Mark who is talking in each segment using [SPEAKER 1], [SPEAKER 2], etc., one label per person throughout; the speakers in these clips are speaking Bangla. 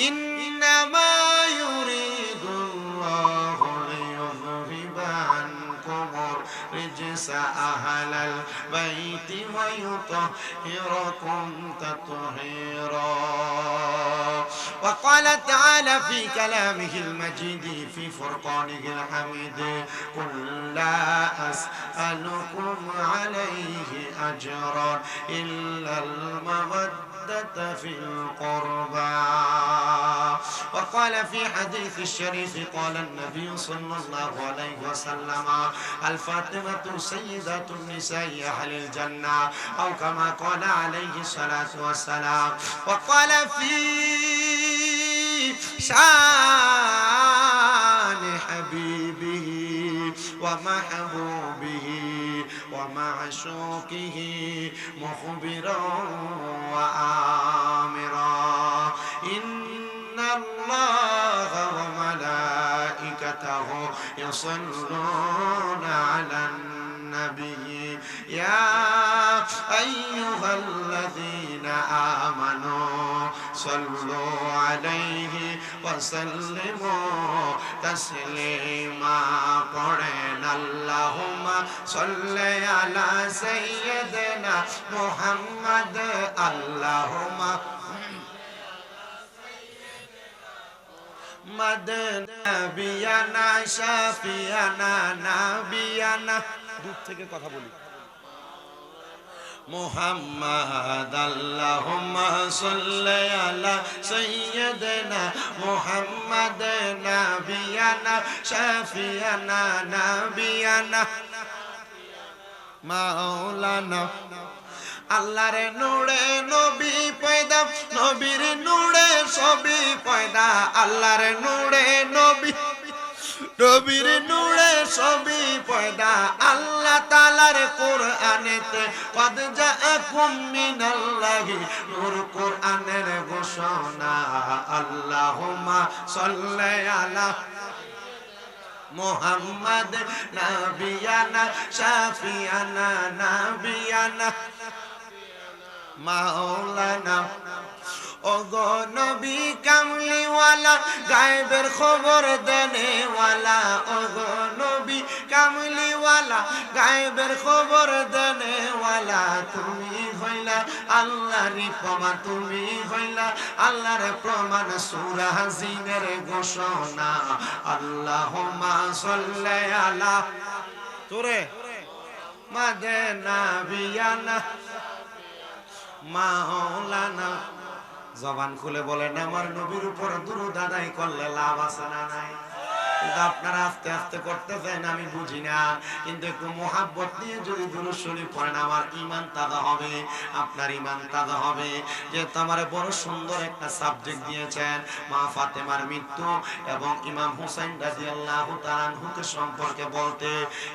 [SPEAKER 1] ইন্নামা ইউরিদুল্লাহু লিয়ুযহিবা আনকুমুর রিজসা আহলাল বাইতি ওয়া ইউতাহহিরাকুম তাতহীরা। وقال تعالى في كلامه المجيد في فرقانه الحميد قل لا أسألكم عليه أجرا إلا المودة في القربى. وقال في حديث الشريف قال النبي صلى الله عليه وسلم الفاطمة سيدة النساء أهل الجنة أو كما قال عليه الصلاة والسلام. وقال في شان حبيبه ومحبوبه ومعشوقه مخبرا وآمرا إن الله وملائكته يصلون على النبي يا أيها الذين آمنوا صلوا عليه وسلموا تسليما. قرن اللهم صل على سيدنا محمد اللهم مد نبينا شافينا نبينا দূর থেকে কথা বলি محمد اللهم صل على سيدنا محمد نبينا شافينا نبينا مولانا আল্লাহর নূরে নবী পয়দা নবীর নূরে সবই পয়দা আল্লাহর নূরে নবী নবীর নূরে সবই পয়দা আল্লাহ তাআলার কোরআনেতে কদ জাআকুম মিনাল্লাহি নূর কোরআনের ঘোষণা আল্লাহুম্মা সাল্লি আলা মুহাম্মদ নাবিয়ানা শাফিয়ানা নাবিয়ানা মাওলানা ওগো নবী কামলিওয়ালা গায়েবের খবর দেনেওয়ালা ওগো নবী কামলিওয়ালা গায়েবের খবর দেনেওয়ালা তুমি হইলা আল্লাহর প্রমাণ তুমি হইলা আল্লাহর প্রমাণ সূরা জিনের ঘোষণা আল্লাহুম্মা সাল্লি আলা তোরে মাদেনা বিয়ানা মাওলানা জবান খুলে বলেন আমার নবীর উপর দুরূদ আদায় করলে লাভ আছে না নাই? কিন্তু আপনারা আস্তে আস্তে করতেছেন আমি বুঝি না, কিন্তু একটু মোহাব্বত নিয়ে যদি দুরূদ শরীফ পড়েন আমার ঈমান তাজা হবে, আপনার ঈমান তাজা হবে। যেহেতু আমার বড় সুন্দর একটা সাবজেক্ট দিয়েছেন মা ফাতেমার মৃত্যু এবং ইমাম হুসাইন রাদিয়াল্লাহু তাআলা আনহুকে সম্পর্কে বলতে,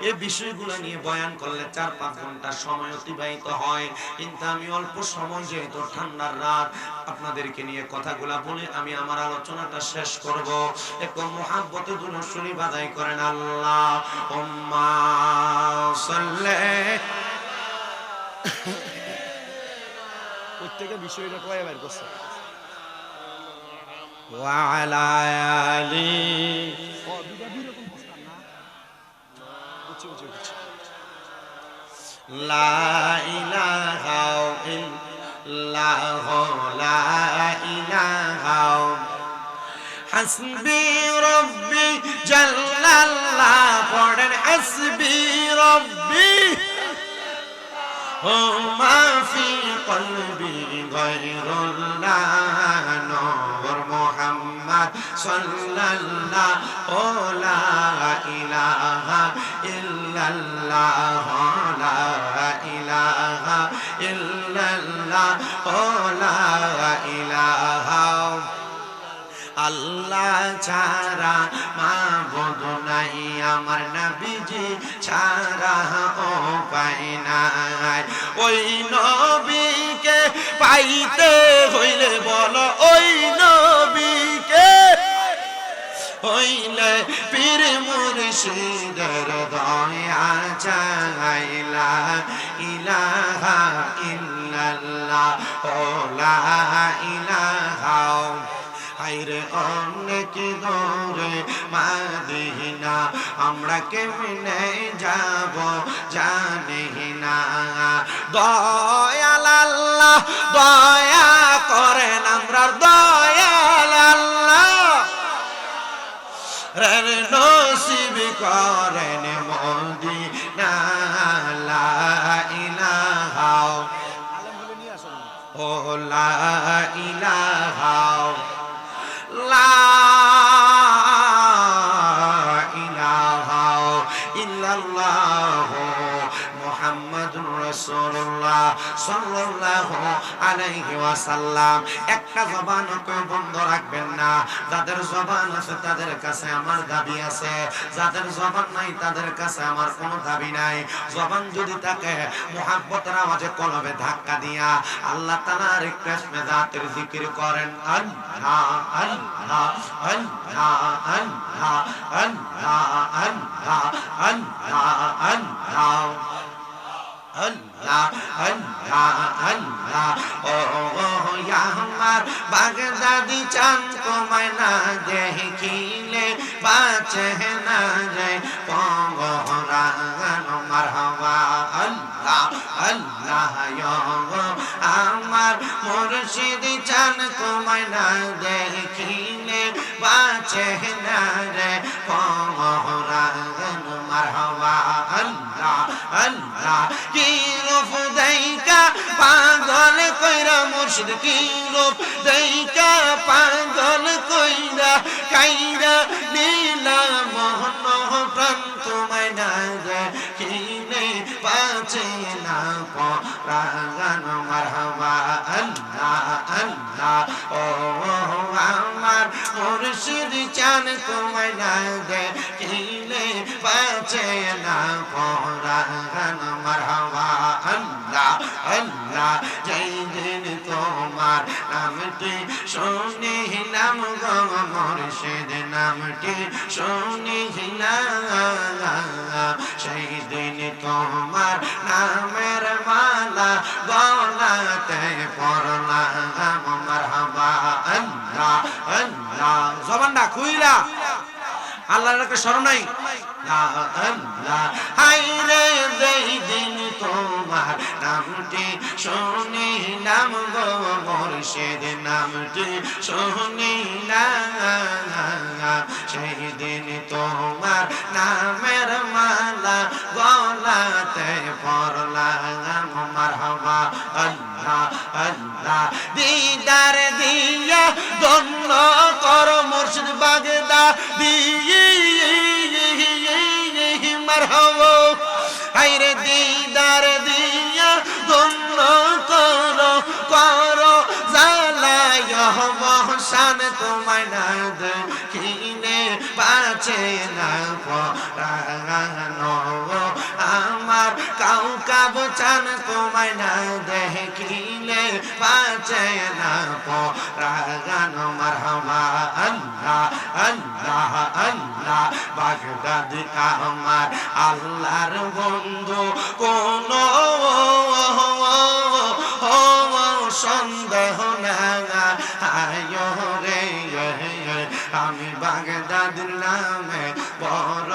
[SPEAKER 1] এই বিষয়গুলো নিয়ে বয়ান করলে 4-5 ঘন্টা সময় অতিবাহিত হয়, কিন্তু আমি অল্প সময় যেহেতু ঠান্ডার রাত আপনাদেরকে নিয়ে কথাগুলা বলে আমি আমার আলোচনাটা শেষ করব। একটু মোহাব্বতে দুরূদ শরীফ আদায় করেন আল্লাহুম্মা সাল্লি প্রত্যেকটা বিষয়টা কয় বের করছে ওয়া আলা আলি ও বিদাবি রকম প্রশ্ন না বুঝছি লা ইলাহা ইল্লাল্লাহু লা ইলাহা হাসবি রব্বি জাল্লাল্লাহ পড়েন হাসবি রব্বি ও মা ফি কলবি গায়রুল্লাহ নূর মুহাম্মদ সাল্লাল্লাহু লা ইলাহা ইল্লাল্লাহ লা ইলাহা ইল্লাল্লাহ লা ইলাহা আল্লাহ ছাড়া মাবুদ নাই, আমার নবীজি ছাড়া উপায় নাই। ওই নবীকে পাইতে হইলে বলো ওই নবীকে হইলে পীর মুর্শিদের দয়া চাইলা ইলাহা ইল্লাল্লাহ লা ইলাহা হাইরে অনেক দূরে মদিনা আমরা কেমনে যাব জানি না দয়াল আল্লাহ দয়া করেন আমরা দয়াল আল্লাহ রে নসিব করেন মদিনা লা ইলাহা ও লা ইলাহা লা ইলাহা ইল্লাল্লাহ মুহাম্মাদুর রাসূলুল্লাহ সাল্লাল্লাহু আলাইহি ওয়াসাল্লাম একটা জবান কেউ বন্ধ রাখবেন না যাদের জবান আছে তাদের কাছে আমার দাবি আছে যাদের জবান নাই তাদের কাছে আমার কোনো দাবি নাই জবান যদি থাকে মুহাব্বতের আওয়াজে কলবে ধাক্কা দিয়া আল্লাহ তাআলার রিকোয়েস্টে জাতের জিকির করেন আল্লাহ আল্লাহ আল্লাহ আল্লাহ আল্লাহ আল্লাহ আল্লাহ আল্লাহ আল্লাহ আল্লাহ আল্লাহ ও আমার বাগদাদি চান তোমায় না দেখিলে বাঁচে না রে পঙ্গরান মারহাবা আল্লাহ আল্লাহ আমার মুর্শিদ চান তোমায় না দেখিলে বাঁচে না রে পঙ্গরান মারহাবা আল্লাহ আল্লাহ কি রূপ দেইকা পাগল কইরা মুর্শিদ কি রূপ দেইকা পাগল কইরা কাইরা নীলা মোহন প্রাণ তোমায় না দেখিলে বাঁচে না পরাগান মারহাবা আল্লাহ আল্লাহ ও আমার মুর্শিদ চান তোমায় না দেখিলে বাঁচে না পরাগান মারহাবা আল্লাহ আল্লাহ যেই দিন তোমার নামটি শুনিলাম গো মুর্শিদ নামটি শুনিলাম সেই দিন তোমার নামের মালা গলাতে পরলাম মারহাবা আল্লাহ আল্লাহ জবানটা খুইলা আল্লাহর একটা স্মরণ নাই হাইরে যেই দিন তোমার নামটি শুনিলাম গো মুর্শিদ নামটি শুনিলাম সেই দিন তোমার নামের মালা গলাতে পরলাম মারহাবা আল্লাহ আল্লাহ দিদার দিয়া ধন্য কর মুর্শিদ বাগদাদি মারহাবা হাইরে দিদার দিয়া ধন্য করো করো জালায় বহসান তোমায় না দেখিলে বাঁচে না পরাগান আমার কাউকাব চান তোমায় না দেখিলে বাঁচে না পরাগান মারহাবা আল্লাহ আল্লাহ আল্লাহ বাগদাদ আমার আল্লাহর বন্ধু কোন সন্দেহ না আয় রে আমি বাগদাদ নামে বড়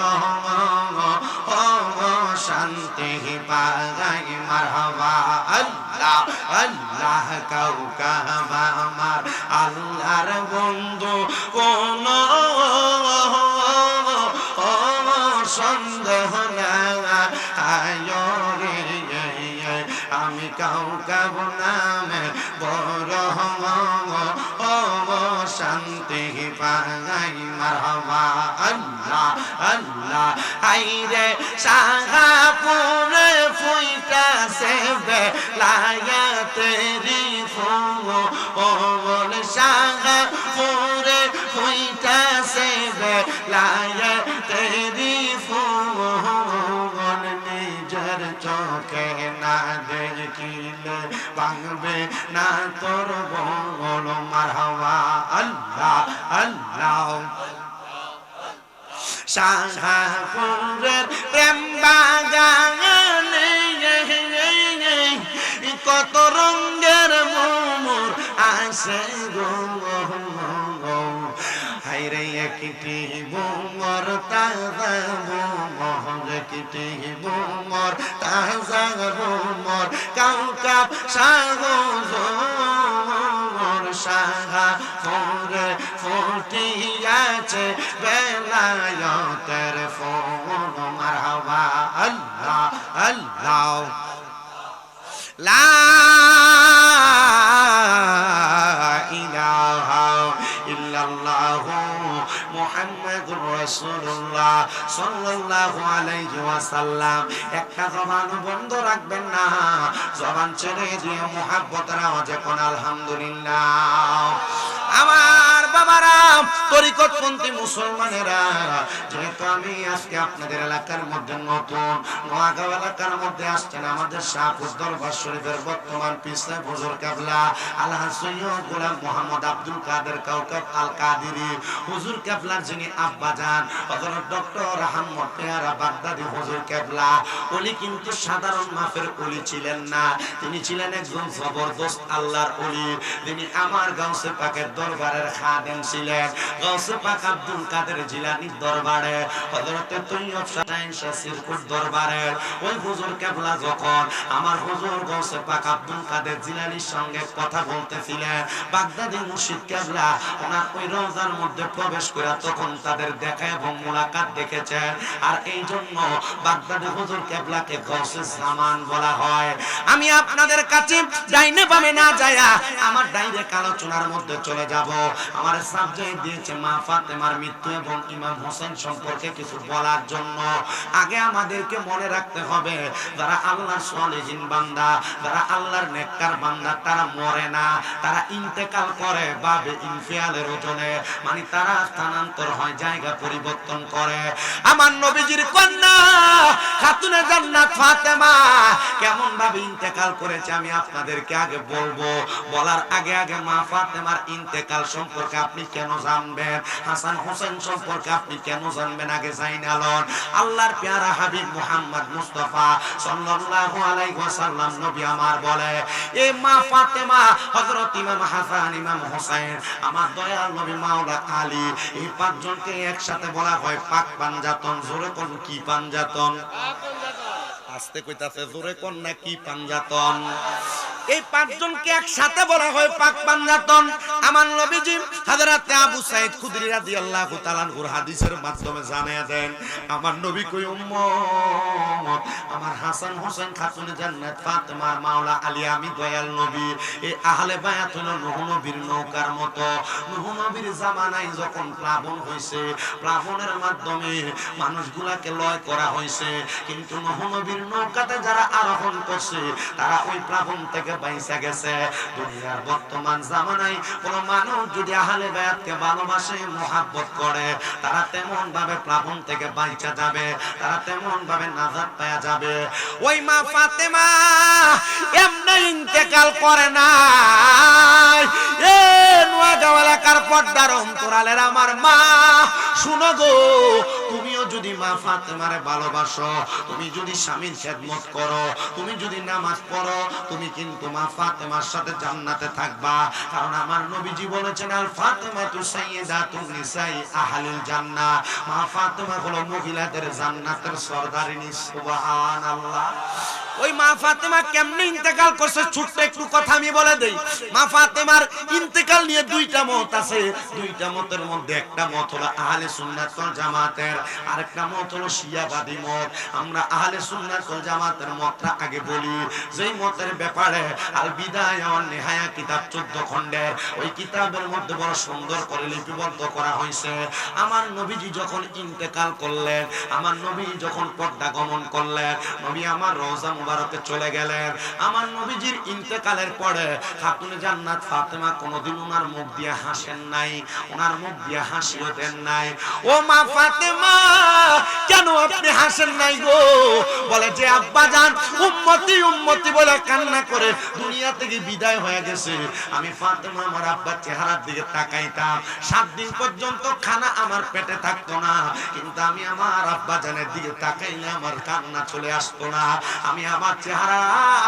[SPEAKER 1] শান্তি পাই মারহাবা আল্লাহ আল্লাহ কাউকাব আমার আল্লাহর বন্ধু কোন সন্দেহ না আয় রে আমি কাউকাব নামে বড় শান্তি পাই মারহাবা আল্লাহ আল্লাহ হাইরে সাহাপুরে ফুইতাছে বেলায়েতেরি ফুল সাহাপুরে ফুইতাছে বেলায়েতেরি ফুল নিজের চোখে না দেখিলে ভাঙবে না তোর বল মারহাবা আল্লাহ আল্লাহ শাহপুরের প্রেম বাগানে কত রঙের মোমর আছে গো হাইরে একটি বোমর তাজা বোমর একটি বোমর তাজা বোমর কাউকা সাগর সাহা ফোরে ফুটিয়াছে বেলায়তের ফোন মারহাবা আল্লাহ আল্লাহ লা ইলাহা ইল্লাল্লাহু মুহাম্মাদুর রাসূলুল্লাহ সাল্লাল্লাহু আলাইহি ওয়াসাল্লাম। একটা জবান বন্ধ রাখবেন না, জবান ছেড়ে দিয়ে মুহাব্বতের আওয়াজে কোন আলহামদুলিল্লাহ। আমার বাবারা, তরিকতপন্থী মুসলমানেরা, যেহেতু আমি আজকে আপনাদের এলাকার মধ্যে নতুন, নোয়াগাঁও এলাকার মধ্যে আসছেন, আমাদের শাহপুর দরবার শরীফের বর্তমান পিসা হুজুর কেবলা আলহাজ সৈয়দ গোলাম মোহাম্মদ আব্দুল কাদের কাউকাব আল কাদেরী হুজুর কেবলার যিনি আব্বা যান হযরত ডক্টর আহমদ পেয়ারা বাগদাদি হুজুর কেবলা, উনি কিন্তু সাধারণ মাফের ওলি ছিলেন না, তিনি ছিলেন একজন জবরদস্ত আল্লাহর ওলি। তিনি আমার গাউসে পাকের দরবারের খাদেম ছিলেন। গাউসে পাক আব্দুল কাদের জিলানীর দরবারে, হযরত তৈয়ব শাহ সিরকুট দরবারে ওই হুজুর কেবলা যখন আমার হুজুর গাউসে পাক আব্দুল কাদের জিলানীর সঙ্গে কথা বলতেছিলেন, বাগদাদি মুর্শিদ কেবলা ওনার ওই রওজার মধ্যে প্রবেশ করে তখন তাদের দেখা এবং মুলাকাত দেখেছেন। আর এই জন্য বাগদাদি হুজুর কেবলাকে গাউসে জামান বলা হয়। আমি আপনাদের কাছে ডাইনে বামে না যায়া আমার ডাইরেক্ট আলোচনার মধ্যে চলে যাব। আমার সাবজেক্ট দিয়েছে মা ফাতেমার মৃত্যু এবং ইমাম হোসেন সম্পর্কে কিছু বলার জন্য। আগে আমাদেরকে মনে রাখতে হবে, যারা আল্লাহর সালেহিন বান্দা, যারা আল্লাহর নেককার বান্দা, তারা মরে না, তারা ইন্তেকাল করে বাবে ইনফিয়ালের ওজনে, মানে তারা স্থানান্তর হয়, জায়গা পরিবর্তন করে। আমার নবীজির কন্যা খাতুনে জান্নাত ফাতেমা কেমন ভাবে ইন্তেকাল করেছে আমি আপনাদেরকে আগে বলবো। বলার আগে আগে মা ফাতেমার ইন্তেকাল সম্পর্কে আপনি কেন জানবেন, হাসান হোসেন সম্পর্কে আপনি কেন জানবেন, আগে জাইনালন আল্লাহর পেয়ারা হাবিব মুহাম্মদ মুস্তাফা সাল্লাল্লাহু আলাইহি ওয়াসাল্লাম নবী আমার বলে, এই মা ফাতেমা, হযরত ইমাম হাসান, ইমাম হোসেন, আমার দয়াল নবী মাওলা আলী, এই পাঁচজনকে একসাথে বলা হয় পাক পাঞ্জাতন। জোরে কোন কি পাঞ্জাতন? আস্তে কইতাছে জোরে কোন না কি পাঞ্জাতন? এই পাঁচজনকে একসাথে বলা হয় পাক পাঞ্জাতন। আমার নবীজি হযরত আবু সাঈদ খুদরি রাদিয়াল্লাহু তাআলা আনহুর হাদিসের মাধ্যমে জানিয়ে দেন, আমার নবী কই উম্মত, আমার হাসান হোসেন খাতুনে জান্নাত ফাতেমা মাওলা আলী, আমি দয়াল নবী, এই আহলে বায়াত হলো নূহ নবীর নৌকার মতো। নূহ নবীর জামানায় যখন প্লাবন হইছে, প্লাবনের মাধ্যমে মানুষগুলাকে লয় করা হইছে, কিন্তু নূহ নবীর নৌকাতে যারা আরোহণ করছে তারা ওই প্লাবন থেকে বাইসা গেছে। দুনিয়ার বর্তমান জামানায় কোন মানুষ যদি আহলে বায়াতকে ভালোবাসে, মুহাব্বত করে, তারা তেমন ভাবে প্লাবন থেকে বাইচা যাবে, তারা তেমন ভাবে নাজাত পাওয়া যাবে। ওই মা ফাতেমা এমনি ইন্তেকাল করে না। এ নোয়াগাঁও এলাকার পর্দার অন্তরালের আমার মা, শুনো গো, তুমিও যদি মা ফাতেমারে ভালোবাসো, তুমি যদি স্বামীর খেদমত করো, তুমি যদি নামাজ পড়ো, তুমি কিন্তু মা ফাতেমার সাথে জান্নাতে থাকবা। কারণ আমার নবীজি বলেছেন, আল ফাতেমাতু সাইয়্যিদাতুন নিসাই আহলিল জান্নাহ, মা ফাতেমা হলো মহিলাদের জান্নাতের সরদারিনী। সুবহানাল্লাহ। ওই মা ফাতেমা কেমনে ইন্তেকাল করছে ছোট্ট একটু কথা আমি বলে দেই। মা ফাতেমার ইন্তেকাল নিয়ে দুইটা মত আছে। দুইটা মতের মধ্যে একটা মত হলো আহলে সুন্নাত ওয়াল জামাতের, আরেকটা মত হলো শিয়াবাদী মত। আমরা আহলে সুন্নাত ওয়াল জামাতের মতটা আগে বলি। যেই মতের ব্যাপারে আল বিদায়া ওয়ান নিহায়া কিতাব 14 খণ্ডের, ওই কিতাবের মধ্যে বড় সুন্দর করে লিপিবদ্ধ করা হয়েছে। আমার নবীজি যখন ইন্তেকাল করলেন, আমার নবী যখন পর্দা গমন করলেন, নবী আমার রওজা মুবারকে চলে গেলেন। আমার নবীজির ইন্তেকালের পরে খাতুনে জান্নাত ফাতেমা কোনদিন ওনার মুখ দিয়ে হাসেন নাই, ওনার মুখ দিয়ে হাসিও দেন নাই। ও মা ফাতেমা, কেন আপনি হাসেন নাই গো? বলে যে আব্বা জান উম্মতি উম্মতি বলে কান্না করে দুনিয়া থেকে বিদায় হয়ে গেছে। আমি ফাতেমা আমার আব্বার চেহারার দিকে তাকাইতাম, 7 দিন পর্যন্ত খানা আমার পেটে থাকতো না, কিন্তু আমি আমার আব্বা জানের দিকে তাকাইলে আমার কান্না চলে আসতো না। আমি আমার চেহারা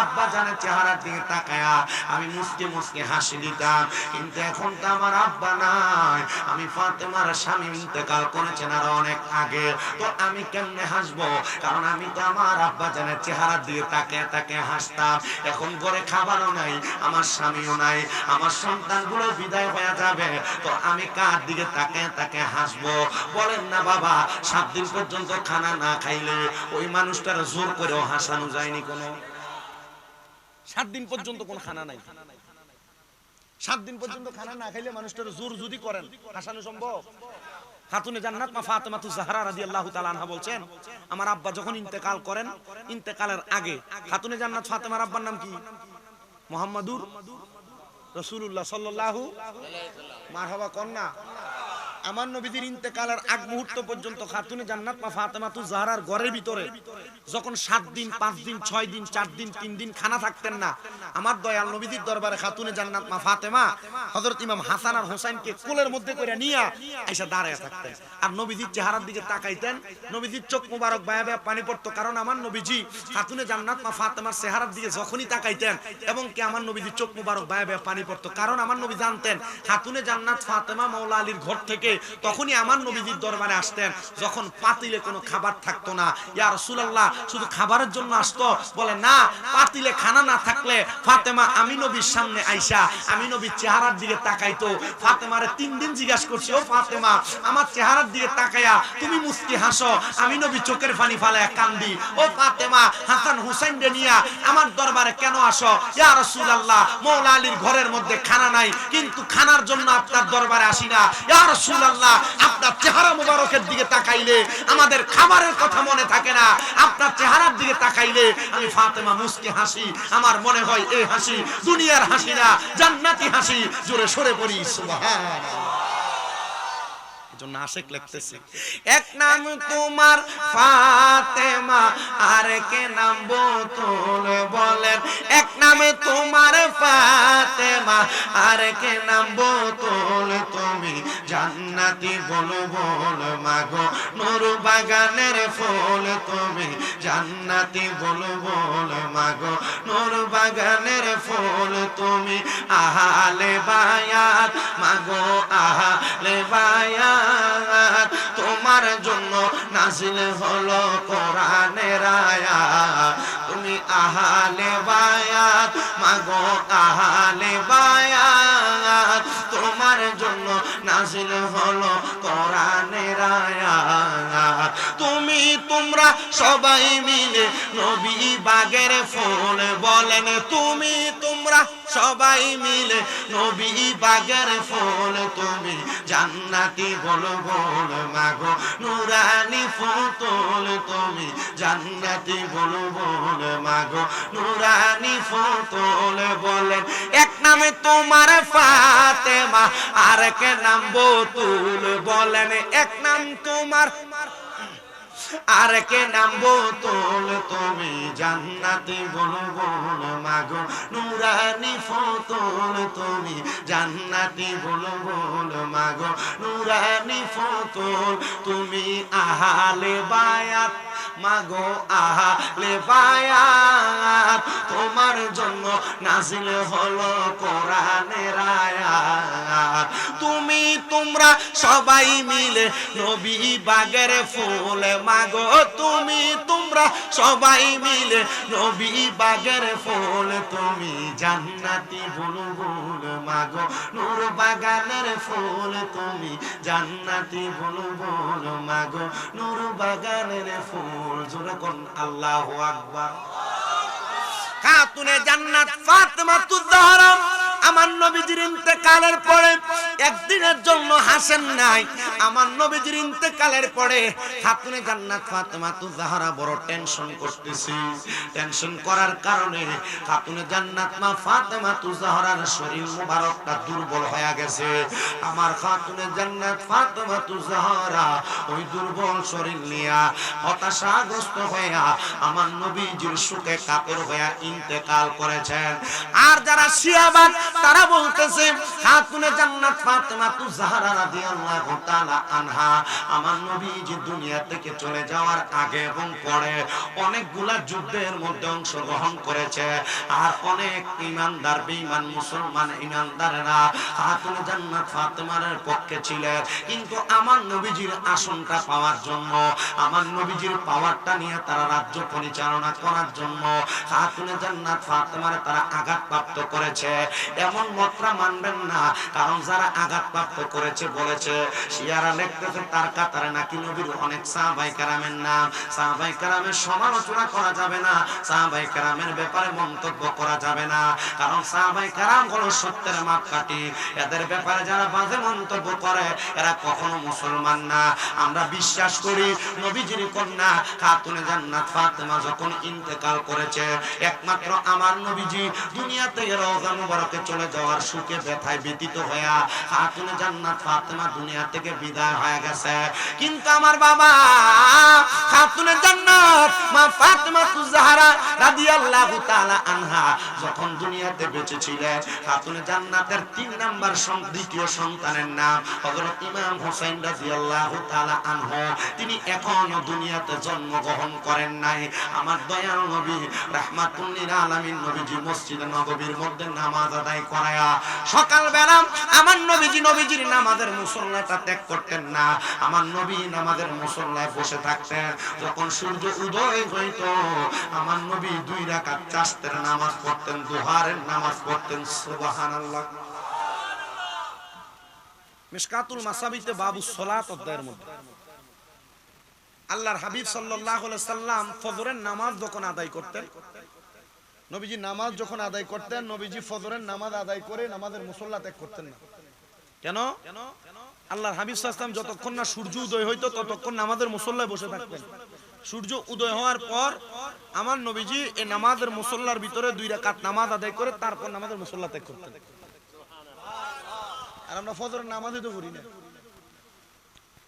[SPEAKER 1] আব্বা জানের চেহারার দিকে তাকায়া আমি মুস্কি মুস্কি হাসি দিতাম, কিন্তু এখন তো আমার আব্বা নাই, আমি ফাতেমার স্বামী ইন্তেকাল করেছেন আর অনেক আগে, তো আমি কেমনে হাসবো? কারণ আমি তো আমার আব্বা জানের চেহারার দিকে তাকিয়ে তাকিয়ে হাসতাম। এখন ঘরে খাবারও নাই, আমার স্বামীও নাই, আমার সন্তানগুলো বিদায় হয়ে যাবে, তো আমি কার দিকে তাকিয়ে তাকিয়ে হাসবো? বলেন না বাবা, 7 দিন পর্যন্ত খানা না খাইলে ওই মানুষটার জোর করেও হাসানো যায়নি। কোনো 7 দিন পর্যন্ত কোন খানা নাই, 7 দিন পর্যন্ত খানা না খাইলে মানুষটার জোর যদি করেন হাসানো সম্ভব? খাতুনে জান্নাত মা ফাতেমাতুজ জাহরা রাদিয়াল্লাহু তাআলা আনহা বলছেন, আমার আব্বা যখন ইন্তেকাল করেন, ইন্তেকালের আগে খাতুনে জান্নাত ফাতেমার আব্বার নাম কি? মুহাম্মাদুর রাসূলুল্লাহ সাল্লাল্লাহু আলাইহি ওয়াসাল্লাম। মারহাবা কন্যা। আমার নবীর ইন্তেকালের আগ মুহূর্ত পর্যন্ত খাতুনে জান্নাত মা ফাতেমাতুজ জাহরার ঘরের ভিতরে যখন 7 দিন 5 দিন 6 দিন 4 দিন 3 দিন খানা থাকতেন না, আমার দয়াল নবীর দরবারে খাতুনে জান্নাত মা ফাতেমা হযরত ইমাম হাসান আর হোসেনকে কোলের মধ্যে করে নিয়া আয়েশা দাঁড়ায় থাকতেন, আর নবীজির চেহারার দিকে তাকাইতেন, নবীজির চোখ মোবারক বায়া বায়া পানি পড়তো, কারণ আমার নবীজি খাতুনে জান্নাত মা ফাতেমার চেহারার দিকে যখনই তাকাইতেন এবং কি আমার নবীজির চোখ মোবারক বায়া বায়া পানি পড়তো, কারণ আমার নবী জানতেন খাতুনে জান্নাত ফাতেমা মাওলা আলীর ঘর থেকে তখনই আমার নবীজির দরবারে আসতেন যখন পাতিলে কোনো খাবার থাকতো না। ইয়া রাসূলুল্লাহ, শুধু খাবারের জন্য আসতো? বলে না, পাতিলে খানা না থাকলে ফাতেমা আমি নবীর সামনে আইসা আমি নবীর চেহারার দিকে তাকাইতো। ফাতেমারে 3 দিন জিজ্ঞাসা করছি, ও ফাতেমা, আমার চেহারার দিকে তাকায়া তুমি মুস্কি হাসো, আমি নবী চোখের পানি ফালায়া কান্দি। ও ফাতেমা, হাসান হুসাইন রে নিয়া আমার দরবারে কেন আসো? ইয়া রাসূলুল্লাহ, মাওলা আলীর ঘরের মধ্যে খানা নাই, কিন্তু খানার জন্য আপনার দরবারে আসি না। ইয়া রাসূলুল্লাহ, আপনার চেহারা মুবারকের দিকে তাকাইলে আমাদের খাবারের কথা মনে থাকে না, আপনার চেহারার দিকে তাকাইলে আমি ফাতেমা মুস্কি হাসি, আমার মনে হয় এই হাসি দুনিয়ার হাসি না, জান্নাতি হাসি। জোরে সরে পড়ি সুবহানাল্লাহ। জন্য আশিক লিখতেছে, এক নাম তোমার ফাতেমা আর কে নাম বতুল, বলেন এক নামে তোমার ফাতেমা আর কে নাম বতুল, তুমি জান্নাতি বল বল মাগো নূর বাগানের ফুল, তুমি জান্নাতি বল বল মাগো নূর বাগানের ফুল, তুমি আহলে বায়াত মাগো আহলে বায়াত, তোমার জন্য নাজিল হলো কোরআনের আয়াত, তুমি আহলে বায়াত মাগো আহলে বায়াত, তোমার জন্য নাজিল হলো কোরআনের আয়াত, তুমি তোমরা সবাই মিলে নবী বাগের ফুল, বলেন তুমি তোমরা সবাই মিলে নবী বাগের ফুল, তুমি জান্নাতি বল বল মাগো নুরানি ফুতুল, তুমি জান্নাতি বল বল মাগো নুরানি ফুতুল, বলেন এক নামে তোমার ফাতেমা আর এক নাম বতুল, বলেন এক নাম তোমার আর কে নাম বতুল, তুমি জান্নাতি বল বল মাগো নুরানি ফুতুল, তুমি জান্নাতি বল বল মাগো নুরানি ফুতুল, তুমি আহলে বায়াত মাগো আহলে বায়াত, তোমার জন্য নাজিল হলো কোরআনের আয়াত, তুমি তোমরা সবাই মিলে নবী বাগের ফুল মাগো, তুমি তোমরা সবাই মিলে নবী বাগের ফুল, তুমি জান্নাতি বল বল মাগো নূর বাগানের ফুল, তুমি জান্নাতি বল বল মাগো নূর বাগানের ফুল। জোরে কোন আল্লাহু আকবার। খাতুনে জান্নাত ফাতেমাতুজ জাহরা আমার নবীজির ইন্তেকালের পরে একদিনের জন্য হাসেন নাই। আমার নবীজির ইন্তেকালের পরে খাতুনে জান্নাত ফাতেমাতুজ জাহরা বড় টেনশন করতেছি। টেনশন করার কারণে খাতুনে জান্নাত মা ফাতেমাতুজ জাহরার শরীর মুবারকটা দুর্বল হয়ে গেছে। আমার খাতুনে জান্নাত ফাতেমাতুজ জাহরা ওই দুর্বল শরীর নিয়া হতাশাগ্রস্ত হইয়া আমার নবীজির শোকে কাতর হইয়া ইন্তেকাল করেছেন। আর যারা শিয়াবাদ তারা বলতেছে খাতুনে জান্নাত ফাতেমা জাহরা রাদিয়াল্লাহু তাআলা আনহা আমার নবীজি দুনিয়া থেকে চলে যাওয়ার আগে এবং পরে অনেকগুলা যুদ্ধের মধ্যে অংশগ্রহণ করেছে। আর অনেক ঈমানদার বেঈমান মুসলমান ঈমানদারেরা খাতুনে জান্নাত ফাতেমার পক্ষে ছিলেন, কিন্তু আমার নবীজির আসনটা পাওয়ার জন্য, আমার নবীজির পাওয়ারটা নিয়ে তারা রাজ্য পরিচালনা করার জন্য খাতুনে জান্নাত ফাতেমার তারা আঘাতপ্রাপ্ত করেছে। এমন মতরা মানবেন না, কারণ যারা আঘাতপ্রাপ্ত করেছে বলেছে শিয়ারা লিখতেছে তার কাতারে নাকি নবীর অনেক সাহাবায়ে কেরামের নাম। সাহাবায়ে কেরামের সমালোচনা করা যাবে না, সাহাবায়ে কেরামের ব্যাপারে মন্তব্য করা যাবে না, কারণ সাহাবায়ে কেরাম হলো সত্যের মাপকাঠি। এদের ব্যাপারে যারা বাজে মন্তব্য করে এরা কখনো মুসলমান না। আমরা বিশ্বাস করি নবীজির কন্যা খাতুনে জান্নাত ফাতেমা যখন ইন্তেকাল করেছে, একমাত্র আমার নবীজি দুনিয়া থেকে রওজা মুবারকে চলে যাওয়ার সুখে ব্যথায় ব্যতীত হয়ে খাতুনে জান্নাত ফাতেমা দুনিয়া থেকে বিদায় হয়ে গেছে। কিন্তু আমার বাবা খাতুনে জান্নাত মা ফাতেমা জাহরা রাদিয়াল্লাহু তাআলা আনহা যখন দুনিয়াতে বেঁচে ছিলেন, খাতুনে জান্নাতের 3 নাম্বার দ্বিতীয় সন্তানের নাম হযরত ইমাম হোসেন রাদিয়াল্লাহু তাআলা আনহু। তিনি এখনো দুনিয়াতে জন্মগ্রহণ করেন নাই। আমার দয়াল নবী রাহমাতুল লিল আলামিন নবীজি মসজিদে নববীর মধ্যে নামাজ আদায় করায়া সকালবেলা আমার নবীজির নামাজের মুসল্লাটা ত্যাগ করতেন না। আমার নবী নামাজের মুসল্লায় বসে থাকতেন। যখন সূর্য উদয় হইত আমার নবী 2 রাকাত চাস্তের নামাজ পড়তেন, দুহারের নামাজ পড়তেন। সুবহানাল্লাহ। মিশকাতুল মাসাবিতে বাবু সালাত অধ্যায়ের মধ্যে আল্লাহর হাবিব সাল্লাল্লাহু আলাইহি সাল্লাম ফজরের নামাজ যখন আদায় করতেন, নবীজি নামাজ যখন আদায় করতেন, নবীজি ফজরের নামাজ আদায় করে নামাজের মুসল্লা ত্যাগ করতেন না। কেন? আল্লাহর হাবিব সাল্লাল্লাহু আলাইহি সাল্লাম যতক্ষণ না সূর্য উদয় হইতো ততক্ষণ নামাজের মুসল্লায় বসে থাকতেন। সূর্য উদয় হওয়ার পর আমার নবীজি এই নামাজের মুসল্লার ভিতরে 2 রাকাত নামাজ আদায় করে তারপর নামাজের মুসল্লা ত্যাগ করতেন। আর আমরা ফজরের নামাজই তো পড়ি না,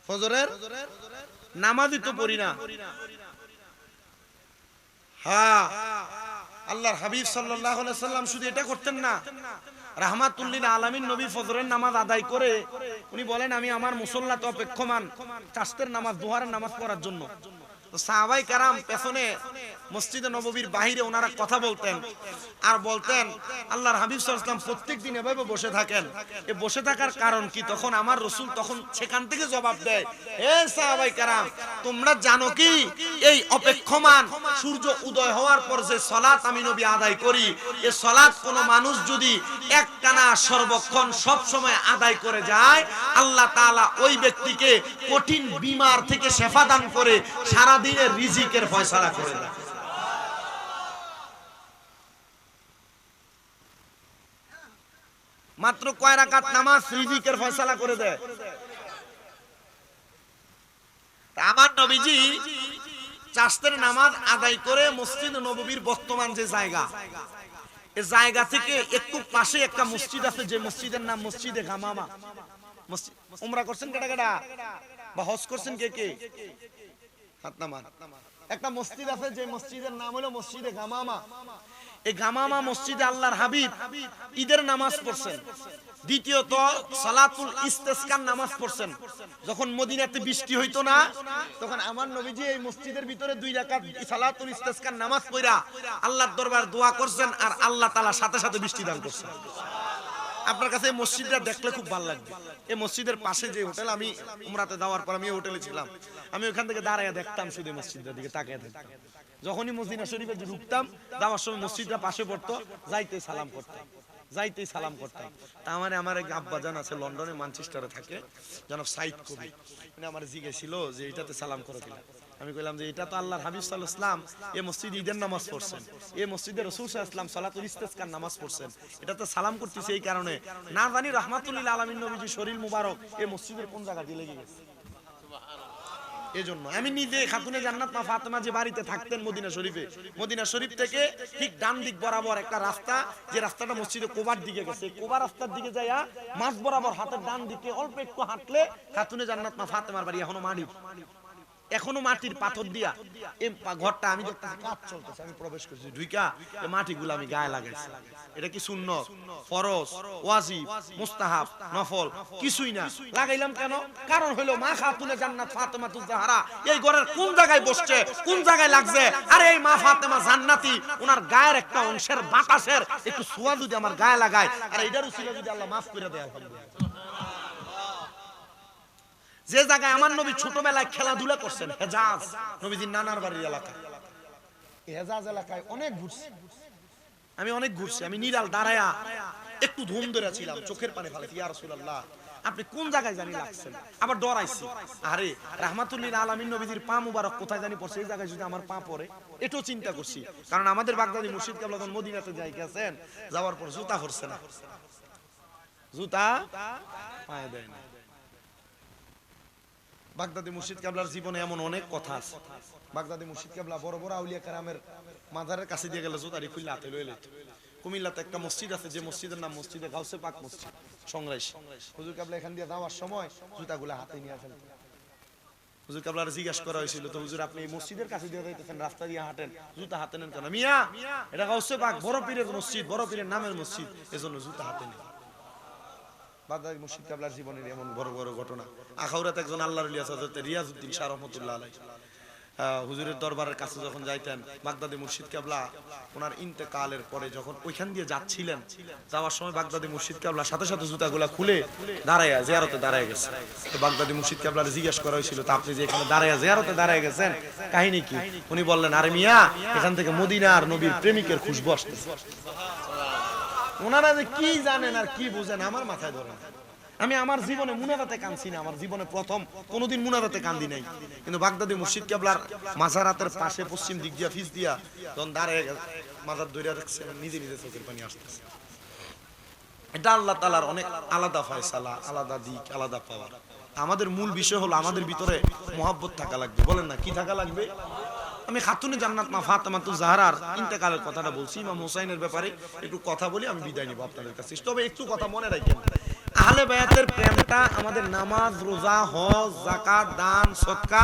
[SPEAKER 1] ফজরের নামাজই তো পড়ি না। হ্যাঁ, আল্লাহর হাবিব সাল্লাল্লাহু আলাইহি সাল্লাম শুধু এটা করতেন না, রাহমাতুল লিল আলামিন নবী ফজরের নামাজ আদায় করে উনি বলেন আমি আমার মুসল্লাতে অপেক্ষমান চাস্তের নামাজ দুহারের নামাজ পড়ার জন্য। সাহাবায়ে কেরাম পেছনে মসজিদে নববীর বাইরে ওনারা কথা বলতেন আর বলতেন আল্লাহর হাবিব সাল্লাল্লাহু আলাইহি ওয়াসাল্লাম প্রত্যেকদিন এভাবে বসে থাকেন, এই বসে থাকার কারণ কি? তখন আমার রাসূল তখন সেখান থেকে জবাব দেয়, হে সাহাবায়ে কেরাম তোমরা জানো কি এই অপেক্ষমান সূর্য উদয় হওয়ার পর যে সালাত আমি নবী আদায় করি, এই সালাত কোন মানুষ যদি একটানা সর্বক্ষণ সব সময় আদায় করে যায়, আল্লাহ তাআলা ওই ব্যক্তিকে কঠিন বিমার থেকে শিফা দান করে সারা দিনের রিজিকের ফয়সালা করে দেয়। মাত্র কয় রাকাত নামাজ রিজিকের ফয়সালা করে দেয়। আমার নবীজি চাস্তের নামাজ আদায় করে মসজিদ নববীর বর্তমান যে জায়গা, এই জায়গা থেকে একটু পাশে একটা মসজিদ আছে, যে মসজিদের নাম মসজিদে গামামা। মসজিদ উমরা করছেন কেডা কেডা বা হজ করছেন কে কে? হাত নামান। একটা মসজিদ আছে যে মসজিদের নাম হলো মসজিদে গামামা। এই গামামা মসজিদে আল্লাহর হাবিব ঈদের নামাজ পড়ছেন। দ্বিতীয়ত সালাতুল ইস্তিসকার নামাজ পড়ছেন। যখন মদিনাতে বৃষ্টি হইতো না তখন আমার নবীজি এই মসজিদের ভিতরে 2 রাকাত সালাতুল ইস্তিসকার নামাজ পড়া আল্লাহর দরবার দোয়া করছেন আর আল্লাহ তাআলা সাথে সাথে বৃষ্টি দান করছেন। আপনার কাছে এই মসজিদটা দেখলে খুব ভালো লাগবে। এই মসজিদের পাশে যে হোটেল, আমি উমরাতে যাওয়ার পর আমি এই হোটেলে ছিলাম, আমি ওখান থেকে দাঁড়ায় দেখতাম শুধু মসজিদটার দিকে তাকিয়ে থাকতাম। যখনই মদিনা শরীফে ঢুকতাম যাওয়ার সময় মসজিদটা পাশে পড়তো, যাইতেই সালাম করতাম। তা আমার এক আব্বাজান আছে লন্ডনে, ম্যানচেস্টারে থাকে, জনাব সাইদ কবি, উনি আমার জিজ্ঞেসিল যে এটাতে সালাম করে কিনা। আমি কইলাম যে এটা তো আল্লাহর হাবিব সাল্লাল্লাহু আলাইহি ওয়াসাল্লাম এই মসজিদে ঈদের নামাজ পড়ছেন, এই মসজিদে রাসূল সাল্লাল্লাহু আলাইহি ওয়াসাল্লাম সালাতুল ইস্তিসকার নামাজ পড়ছেন, এটাতে সালাম করতেছে এই কারণে না জানি রাহমাতুল লিল আলামিন নবীজি শরীর মুবারক এই মসজিদের কোন জায়গা দিয়ে লেগে গেছে। এজন্য আমি নিজে খাতুনে জান্নাত মা ফাতেমা যে বাড়িতে থাকতেন মদিনা শরীফে, মদিনা শরীফ থেকে ঠিক ডান দিক বরাবর একটা রাস্তা, যে রাস্তাটা মসজিদে কোবার দিকে গেছে, কোবা রাস্তার দিকে যাইয়া মাঝ বরাবর হাতের ডান দিকে অল্প একটু হাঁটলে খাতুনে জান্নাত মা ফাতেমার বাড়ি এখনো মাটির। এখনো মাটির পাথর দিয়া এই ঘরটা আমি দেখতেছি কাজ চলতেছে, আমি প্রবেশ করছি, ঢুইকা এই মাটিগুলো আমি গায়ে লাগাইছি। এটা কি সুন্নত, ফরজ, ওয়াজিব, মুস্তাহাব, নফল? কিছুই না। লাগাইলাম কেন? কারণ হলো মা খাতুনে জান্নাত ফাতেমাতুজ জাহরা এই ঘরের কোন জায়গায় বসছে, কোন জায়গায় লাগছে। আরে এই মা ফাতেমা জান্নাতি, ওনার গায়ের একটা অংশের বাতাসের একটু ছোঁয়া যদি আমার গায়ে লাগায়, আর এটার উসিলা যদি আল্লাহ মাফ করে দেয়, আলহামদুলিল্লাহ। যে জায়গায় আমার নবী ছোটবেলায় খেলাধুলা করছেন, হেজাজ, নবীজির নানার বাড়ির এলাকা, হেজাজ এলাকায় অনেক ঘুরছি আমি, অনেক ঘুরছি আমি। নিরাল দাঁড়ায়া একটু ধুম ধরে ছিলাম, চোখের পানি ফেলেছি, ইয়া রাসূলুল্লাহ আপনি কোন জায়গায় জানি লাগছেন। আবার ডরাইছি, আরে রাহমাতুল্লিল আলামিন নবীজির পা মুবারক কোথায় জানি পড়ছে, এই জায়গায় যদি আমার পা পড়ে, এটাও চিন্তা করছি। কারণ আমাদের বাগদাদি মুর্শিদ কেবলা যখন মদিনাতে যাই গেছেন, যাওয়ার পর জুতা পরছে না, জুতা পায়ে দেয় না। বাগদাদি মুর্শিদ কেবলার জীবনে এমন অনেক কথা আছে। বাগদাদি মুর্শিদ কেবলা বড় বড় আউলিয়া কেরামের মাজারের কাছে দিয়ে গেলে জুতারি খুললে হাতে লয়ে লইত। কুমিল্লাতে একটা মসজিদ আছে, যে মসজিদের নাম মসজিদে গাউসে পাক মসজিদ, সংগ্রাইশ। হুজুর কেবলা এখান দিয়ে যাওয়ার সময় জুতাগুলা হাতে নিয়ে ফেলতেন। হুজুর কেবলার জিজ্ঞাসা করা হয়েছিল, তো হুজুর আপনি এই মসজিদের কাছে দিয়ে যাইতেছেন, রাস্তা দিয়ে হাঁটেন, জুতা হাতে নেন কেন? মিয়া, এটা গাউসে পাক বড় পীরের মসজিদ, বড় পীরের নামের মসজিদ, এজন্য জুতা হাতে নেই। বাগদাদি মুর্শিদ কেবলার জীবনের এমন বড় বড় ঘটনা। আখাউরাতে একজন আল্লাহর ওলি আছে, হযরত রিয়াজউদ্দিন শাহ রাহমাতুল্লাহ আলাইহি, হুজুরের দরবারের কাছে যখন যাইতেন, বাগদাদি মুর্শিদ কেবলা ওনার ইন্তেকালের পরে যখন ওইখান দিয়ে যাচ্ছিলেন, যাওয়ার সময় বাগদাদি মুর্শিদ কেবলা সাথে সাথে জুতাগুলা খুলে দাঁড়ায়া জিয়ারতে দাঁড়ায় গেছে। তো বাগদাদি মুর্শিদ কেবলার জিজ্ঞেস করা হয়েছিল, তা আপনি যে এখানে দাঁড়ায়া জিয়ারতে দাঁড়ায় গেছেন, কাহিনী কি? উনি বললেন, আরে মিয়া, এখান থেকে মদিনার নবীর প্রেমিকের খুশবু আসতেছে। ওনারা যে কি জানেন আর কি বুঝেন আমার মাথায় ধরে না। আমি আমার জীবনে মুনাজাতে কাঁদছি না, আমার জীবনে প্রথম কোনোদিন মুনাজাতে কান্দি নাই। কিন্তু বাগদাদি মুর্শিদ কেবলার মাজারাতের পাশে পশ্চিম দিক দিয়া ফিস দিয়া যখন দাঁড়িয়ে মাজার ধরে রাখছে, নিজে নিজে চোখের পানি আসতেছে। এটা আল্লাহ তাআলার অনেক আলাদা ফয়সালা, আলাদা দিক, আলাদা পাওয়ার। আমাদের মূল বিষয় হলো আমাদের ভিতরে মহব্বত থাকা লাগবে। বলেন না, কি থাকা লাগবে? আমি খাতুনে জান্নাত মা ফাতেমাতুজ জাহরার ইন্তেকালের কথাটা বলছি, ইমাম হুসাইনের ব্যাপারে একটু কথা বলি, আমি বিদায় নিব আপনাদের কাছে। তবে একটু কথা মনে রাখেন, আহলে বায়াতের প্রেমটা আমাদের নামাজ, রোজা, হজ, যাকাত, দান, সদকা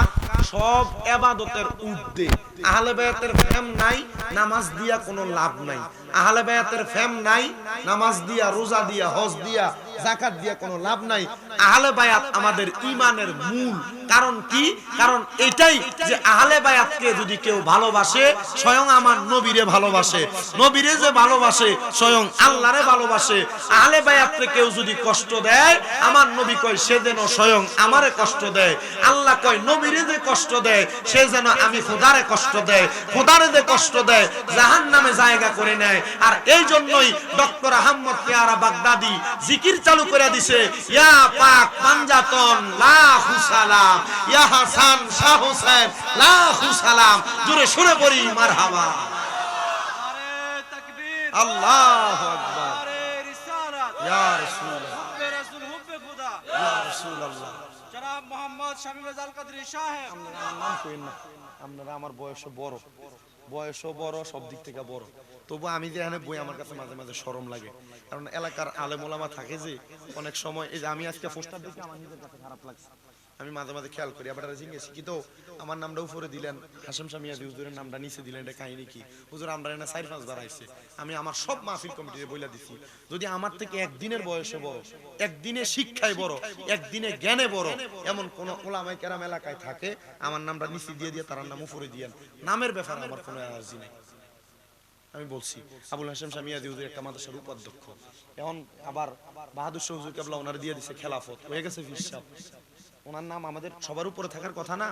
[SPEAKER 1] সব ইবাদতের ঊর্ধ্বে। আহলে বায়াতের প্রেম নাই, নামাজ দিয়া কোনো লাভ নাই। আহলে বায়াতের প্রেম নাই, নামাজ দিয়া, রোজা দিয়া, হজ দিয়া, যাকাত দিয়া কোনো লাভ নাই। আহলে বায়াত আমাদের ঈমানের মূল। কারণ কি? কারণ এটাই যে আহলে বায়াতকে যদি কেউ ভালোবাসে, স্বয়ং আমার নবীরে ভালোবাসে, নবীরে যে ভালোবাসে স্বয়ং আল্লাহরে ভালোবাসে। আহলে বায়াতকে কেউ যদি কষ্ট দেয়, আমার নবী কয় সে যেন স্বয়ং আমারে কষ্ট দেয়। আল্লাহ কয় নবীরে যে কষ্ট দেয় সে যেন আমি খোদারে কষ্ট দেয়, খোদারে যে কষ্ট দেয় জাহান্নামে জায়গা করে নেয়। আর এই জন্যই ডক্টর আহমদ পেয়ারা বাগদাদি জিকির চালু করে দিছে, ইয়া পাক পাঞ্জাতন লাখু সালাম, ইয়া হাসান শাহ হোসেন লাখু সালাম। জোরে সুরে পড়ি মারহাবা।
[SPEAKER 2] নারে তাকবীর,
[SPEAKER 1] আল্লাহু আকবার,
[SPEAKER 2] নারে রিসালাত,
[SPEAKER 1] ইয়া রাসূলুল্লাহ,
[SPEAKER 2] হুব্বে রাসূল, হুব্বে খুদা,
[SPEAKER 1] ইয়া রাসূলুল্লাহ।
[SPEAKER 2] জনাব মোহাম্মদ শামীম রেজা আল কাদরী সাহেব।
[SPEAKER 1] আপনারা নাম কইেন না, আপনারা আমার বয়সও বড়, বয়সও বড়, সব দিক থেকে বড়। তবু আমি যে এখানে বই, আমার কাছে মাঝে মাঝে শরম লাগে। কারণ এলাকার আলেম ওলামা থাকে যে, অনেক সময় এই যে আমি আজকে পোস্টার দেখে আমার নিজের কাছে খারাপ লাগছে। আমি মাঝে মাঝে খেয়াল করি, আবার জিজ্ঞেস কি তো আমার নামটা উপরে দিলেন, হাশেম শামিয়া হুজুরের নামটা নিচে দিলেন, এটা কাহিনী কি? হুজুর আমরা এনে 4-5 বার আইছে। আমি আমার সব মাহফিল কমিটিতে বইলা দিছি, যদি আমার থেকে একদিনের বয়সে বড়, একদিনে শিক্ষায় বড়, একদিনে জ্ঞানে বড় এমন কোন ওলামায়ে কেরাম এলাকায় থাকে, আমার নামটা নিচে দিয়ে দিয়ে তার নাম উপরে দিয়েন। নামের ব্যাপারে আমার কোনো অ্যালার্জি নেই। আমি বলছি আবুল হাশেম শামিয়া হুজুর একটা মাদ্রাসার উপাধ্যক্ষ, এখন আবার বাহাদুর শাহ হুজুর কেবলা ওনার দিয়ে দিছে খেলাফত, হয়ে গেছে পীর সাহেব। ওনার নাম আমাদের সবার উপরে থাকার কথা না?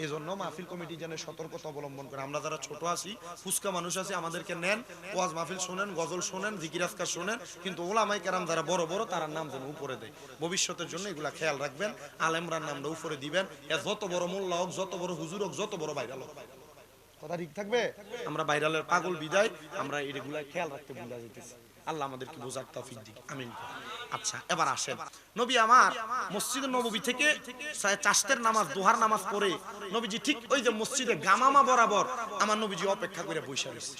[SPEAKER 1] এজন্য মাহফিল কমিটি যেন সতর্কতা অবলম্বন করে। আমরা যারা ছোট আছি, ফুসকা মানুষ আছি, আমাদেরকে নেন, ওয়াজ মাহফিল শোনেন, গজল শোনেন, জিকির আজকার শোনেন, কিন্তু ওলামায়ে কেরাম যারা বড় বড় তার নাম যেন উপরে দেয়। ভবিষ্যতের জন্য এগুলা খেয়াল রাখবেন, আলেমরার নামটা উপরে দিবেন। যত বড় মোল্লা হোক, যত বড় হুজুর হোক, যত বড় ভাইরাল হোক, কথা ঠিক থাকবে। আমরা ভাইরালের পাগল বিদায়, আমরা এগুলা খেয়াল রাখতে ভুলে যেতেছি। আল্লাহ আমাদেরকে বোঝার তৌফিক দিক, আমিন। আচ্ছা, এবার আসেন, নবী আমার মসজিদে নববী থেকে চাষতের নামাজ, দোহার নামাজ পড়ে নবীজি ঠিক ওই যে মসজিদে গামামা বরাবর আমার নবীজি অপেক্ষা করে বৈশা রয়েছে,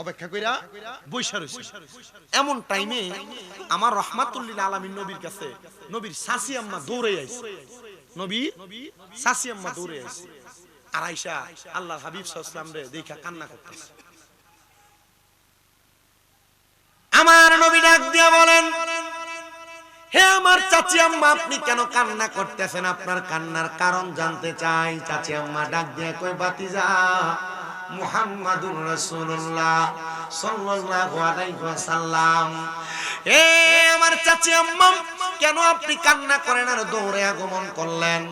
[SPEAKER 1] অপেক্ষা কইরা বৈশা রয়েছে। এমন টাইমে আমার রহমাতুল্লিল আলামিন নবীর কাছে নবীর শাশি আম্মা দৌড়ে আইছে, নবী শাশি আম্মা দৌড়ে আইছে। আর আয়েশা আল্লাহর হাবিব সাল্লাল্লাহু আলাইহি ওয়াসাল্লাম রে দেখা কান্না করতেছে। আমার নবী ডাক দিয়া বলেন, হে আমার চাচি আম্মা, আপনি কেন কান্না করতেছেন? আপনার কান্নার কারণ জানতে চাই। চাচি আম্মা ডাক দিয়া কই, ভাতিজা মুহাম্মাদুর রাসূলুল্লাহ সাল্লাল্লাহু আলাইহি ওয়াসাল্লাম, এ আমার চাচি আম্মা, কেন আপনি কান্না করেন আর দৌড়ে আগমন করলেন?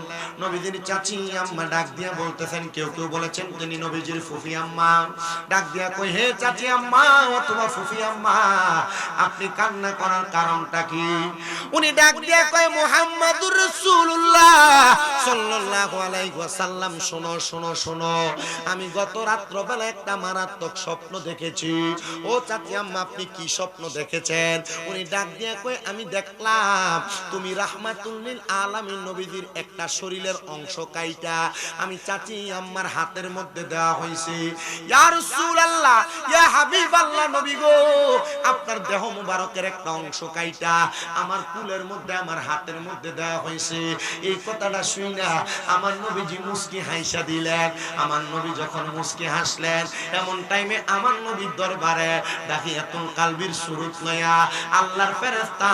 [SPEAKER 1] নবীজির চাচি আম্মা ডাক দিয়া বলতেছেন, কেউ কেউ বলেছেন তিনি নবীজির ফুফি আম্মা। ডাক দিয়া কই, হে চাচি আম্মা অথবা ফুফি আম্মা, আপনি কান্না করার কারণটা কি? উনি ডাক দিয়া কয়, মুহাম্মাদুর রাসূলুল্লাহ সাল্লাল্লাহু আলাইহি ওয়াসাল্লাম, শোনো শোনো শোনো, আমি গত রাত্রবেলা একটা মারাত্মক স্বপ্ন দেখেছি। ও চাচি আম্মা, আপনি কি স্বপ্ন দেখেছেন? উনি ডাক দিয়া কয়, আমি দেখলাম তুমি রাহমাতুল লিল আলামিন নবীজির একটা শরীরের অংশ কাইটা আমি চাচি আম্মার হাতের মধ্যে দেওয়া হয়েছে। ইয়া রাসূলুল্লাহ, ইয়া হাবিবাল্লাহ, নবী গো, আপনার দেহ মুবারকের একটা অংশ কাইটা আমার কুলের মধ্যে, আমার হাতের মধ্যে দেওয়া হয়েছে। এই কথাটা শুইনা আমার নবীজি মুস্কি হাসা দিলেন। আমার নবী যখন মুস্কি হাসলেন, এমন টাইমে আমার নবীর দরবারে দাহিয়াতুল কালবির সুরত লয়া আল্লাহর ফেরেশতা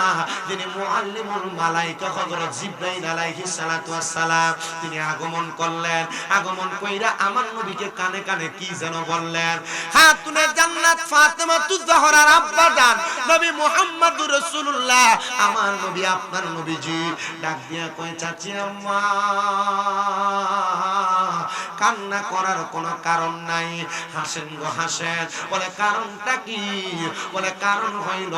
[SPEAKER 1] যিনি মুআল্লিমুল মালায়েকা হযরত জিবরাইল আলাইহিস সালাতু ওয়াস সালাম, তিনি আগমন করলেন। আগমন কইরা আমার নবীকে কানে কানে কি যেন বললেন, খাতুনে জান্নাত ফাতেমাতুজ জাহরার আব্বা জান নবী মুহাম্মদুর রাসূলুল্লাহ, আমার নবী আপনার নবীজি। ডাক দিয়া কয়, চাচি আম্মা কান্না করার কোনো কারণ নাই। হাসেন গো হাসেন। বলে কারণটা কি? বলে কারণ হইল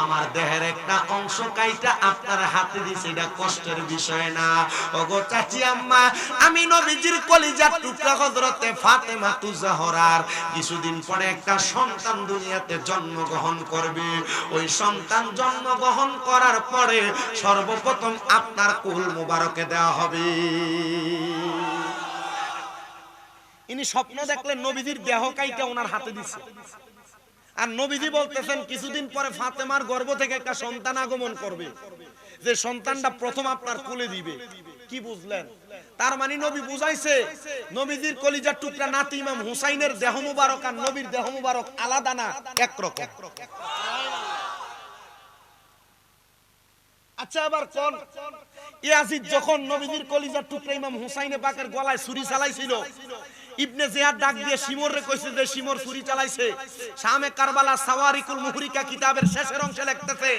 [SPEAKER 1] আমার দেহের একটা অংশ কাইটা আপনার হাতে দিছে, এটা কষ্টের বিষয় না। ওগো চাচি আম্মা, আমি নবীজির কলিজার টুকরা হযরতে ফাতেমাতুজ জাহরার কিছুদিন পরে একটা সন্তান দুনিয়াতে জন্মগ্রহণ করবে। ওই সন্তান জন্মগ্রহণ করার পরে সর্বপ্রথম আপনার কুল মুবারকে দেওয়া হবে। ইনি স্বপ্ন দেখলেন নবীজির দেহ কাইটা ওনার হাতে দিছে, আর নবীজি বলতেছেন কিছুদিন পরে ফাতেমার গর্ভ থেকে একটা সন্তান আগমন করবে, যে সন্তানটা প্রথম আপনার কোলে দিবে। কি বুঝলেন? তার মানে নবী বুঝাইছে নবীজির কলিজার টুকরা নাতি ইমাম হুসাইনের দেহ মুবারক আর নবীর দেহ মুবারক আলাদা না, একরকম। আচ্ছা, আবার কোন ইয়াজিদ যখন নবীজির কলিজার টুকরা ইমাম হুসাইনে পাকের গলায় ছুরি চালাইছিল, ইবনে জিয়াদ ডাক দিয়ে শিমরে কইছে যে শিমর ছুরি চালাইছে। শামে কারবালা সাওয়ারিকুল মুহরিকা কিতাবের শেষের অংশে লিখতেছে,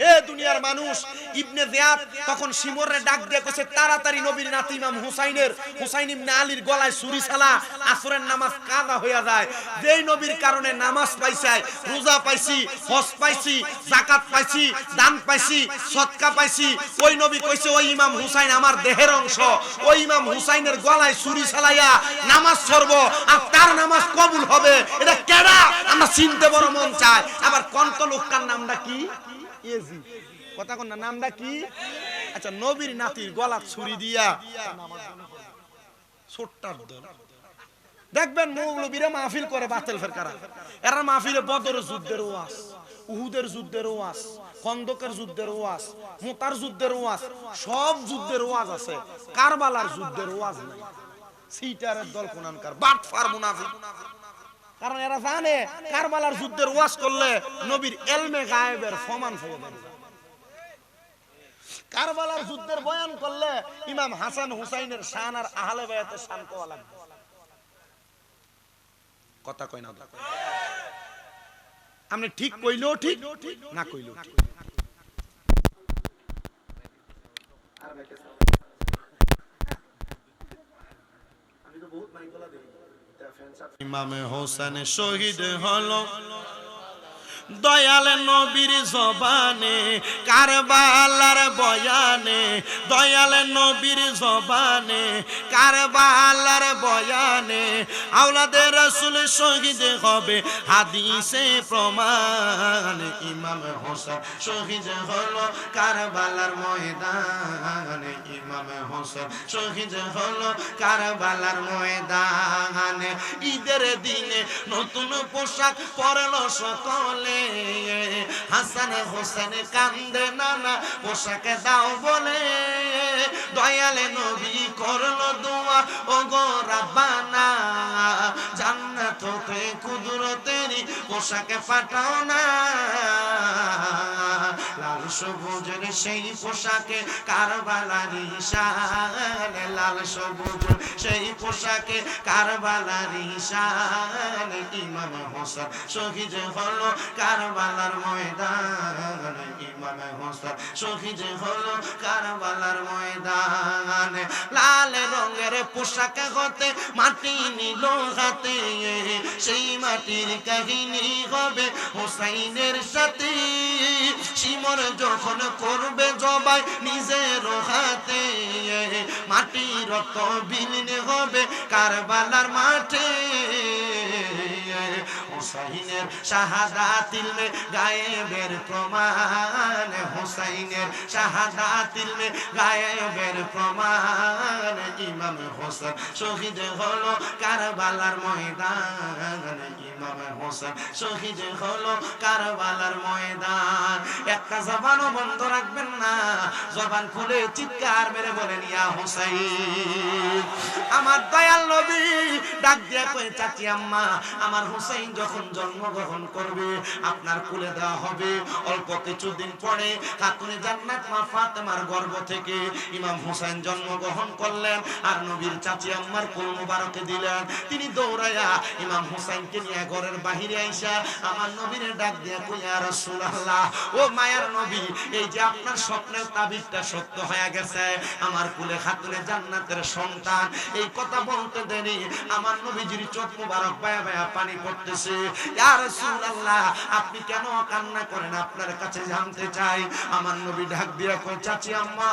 [SPEAKER 1] এ দুনিয়ার মানুষ, ইবনে জিয়াদ তখন শিমরে ডাক দিয়ে কইছে, তাড়াতাড়ি নবীর নাতি ইমাম হুসাইন ইবনে আলীর গলায় ছুরি চালা, আসরের নামাজ কাজা হইয়া যায়। যেই নবীর কারণে নামাজ পাইছি, রোজা পাইছি, হজ পাইছি, যাকাত পাইছি, দান পাইছি, সদকা পাইছি, ওই নবী কইছে ওই ইমাম হুসাইন আমার দেহের অংশ। ওই ইমাম হুসাইনের গলায় ছুরি চালাইয়া নামাজ পড়ব আর তার নামাজ কবুল হবে। এটা কেডা? আমরা চিনতে বড় মন চায়। আবার কন্ত লোকটার নামটা কি? ইয়াজিদ। কথা কোন নামটা কি? আচ্ছা, নবীর নাতির গলা ছুরি দিয়া ছোট্টার দল দেখবেন মৌলবীরা মাহফিল করে বাতিল ফেরকারা। এরা মাহফিলে বদরের যুদ্ধের ওয়াজ, উহুদের যুদ্ধের ওয়াজ, খন্দকের যুদ্ধের ওয়াজ, মুতার যুদ্ধের ওয়াজ, সব যুদ্ধের ওয়াজ আছে, কারবালার যুদ্ধের ওয়াজ নাই। সিটারের দল কোনানকার বাটফার মুনাফিক। কারণ এরা জানে কারবালার যুদ্ধের ওয়াজ করলে নবীর ইলমে গায়েবের প্রমাণ হয়ে যাবে। কারবালার যুদ্ধের বয়ান করলে ইমাম হাসান হুসাইনের শান আর আহলে বায়াতের শান কোয়া লাগবে। কথা কয় না? আপনি ঠিক কইলেও ঠিক, না কইলেও ঠিক। ইমাম হোসেন শহীদ হলো দয়াল নবীর জবানে, কারবালার বয়ানে, দয়াল নবীর জবানে, কারবালার বয়ানে, আওলাদে রাসূল শহীদ হবে হাদিসে প্রমাণ। ইমাম হোসেন শহীদ হলো কারবালার ময়দানে, ইমাম হোসেন শহীদ হলো কারবালার ময়দানে। ঈদের দিনে নতুন পোশাক পরলো সকলে, হাসান হোসেন কান্দে নানা পোশাকে দাও বলে দয়ালে নবী করলো দোয়া ও গো রাব্বানা জান্নাত হতে কুদরতেরই পোশাকে পাঠাও না লাল সবুজের সেই পোশাকে কারবালার ঈশান লাল সবুজ সেই পোশাকে কারবালার ঈশান ইমাম হোসেন শহীদ হলো কারবালার ময়দান ইমাম হোসেন শহীদ হলো কারবালার ময়দান লাল রঙের পোশাকে হতে মাটি নিল হাতে সেই মাটির কাহিনী হবে হোসাইনের সাথে শিমর যখন করবে জবাই নিজের হাতে মাটি রক্ত বিলীন হবে কারবালার মাঠে হুসাইনের শাহাদাত ইলমে গায়েবের প্রমাণ হুসাইনের শাহাদাত ইলমে গায়েবের প্রমাণ ইমাম হোসেন শহীদ হলো কারবালার ময়দান ইমাম হোসেন শহীদ হলো কারবালার ময়দান একটা জবানও বন্ধ রাখবেন না জবান খুলে চিৎকার মেরে বলেন ইয়া হুসাইন আমার দয়াল নবী ডাক দিয়া কয় চাচি আম্মা আমার হুসাইন যখন জন্মগ্রহণ করবে আপনার কোলে দেওয়া হবে অল্প কিছুদিন পরে খাতুনে জান্নাত মা ফাতেমার গর্ভ থেকে ইমাম হুসাইন জন্মগ্রহণ করলেন আর নবীর চাচি আম্মার কোল মোবারকে দিলেন তিনি দৌড়াইয়া ইমাম হুসাইনকে নিয়ে ঘরের বাহিরে আইসা আমার নবীর ডাক দিয়া কই ইয়া রাসূলুল্লাহ ও মায়ার নবী এই যে আপনার স্বপ্নের তাবিজটা সত্য হয়ে গেছে আমার কোলে খাতুনে জান্নাতের সন্তান এই কথা বলতে দেরি আমার নবীজির চোখ মোবারক বায়া বায়া পানি পড়তেছে ইয়া রাসূলুল্লাহ আপনি কেন কান্না করেন আপনার কাছে জানতে চাই আমার নবী ডাক দিয়া কই চাচি আম্মা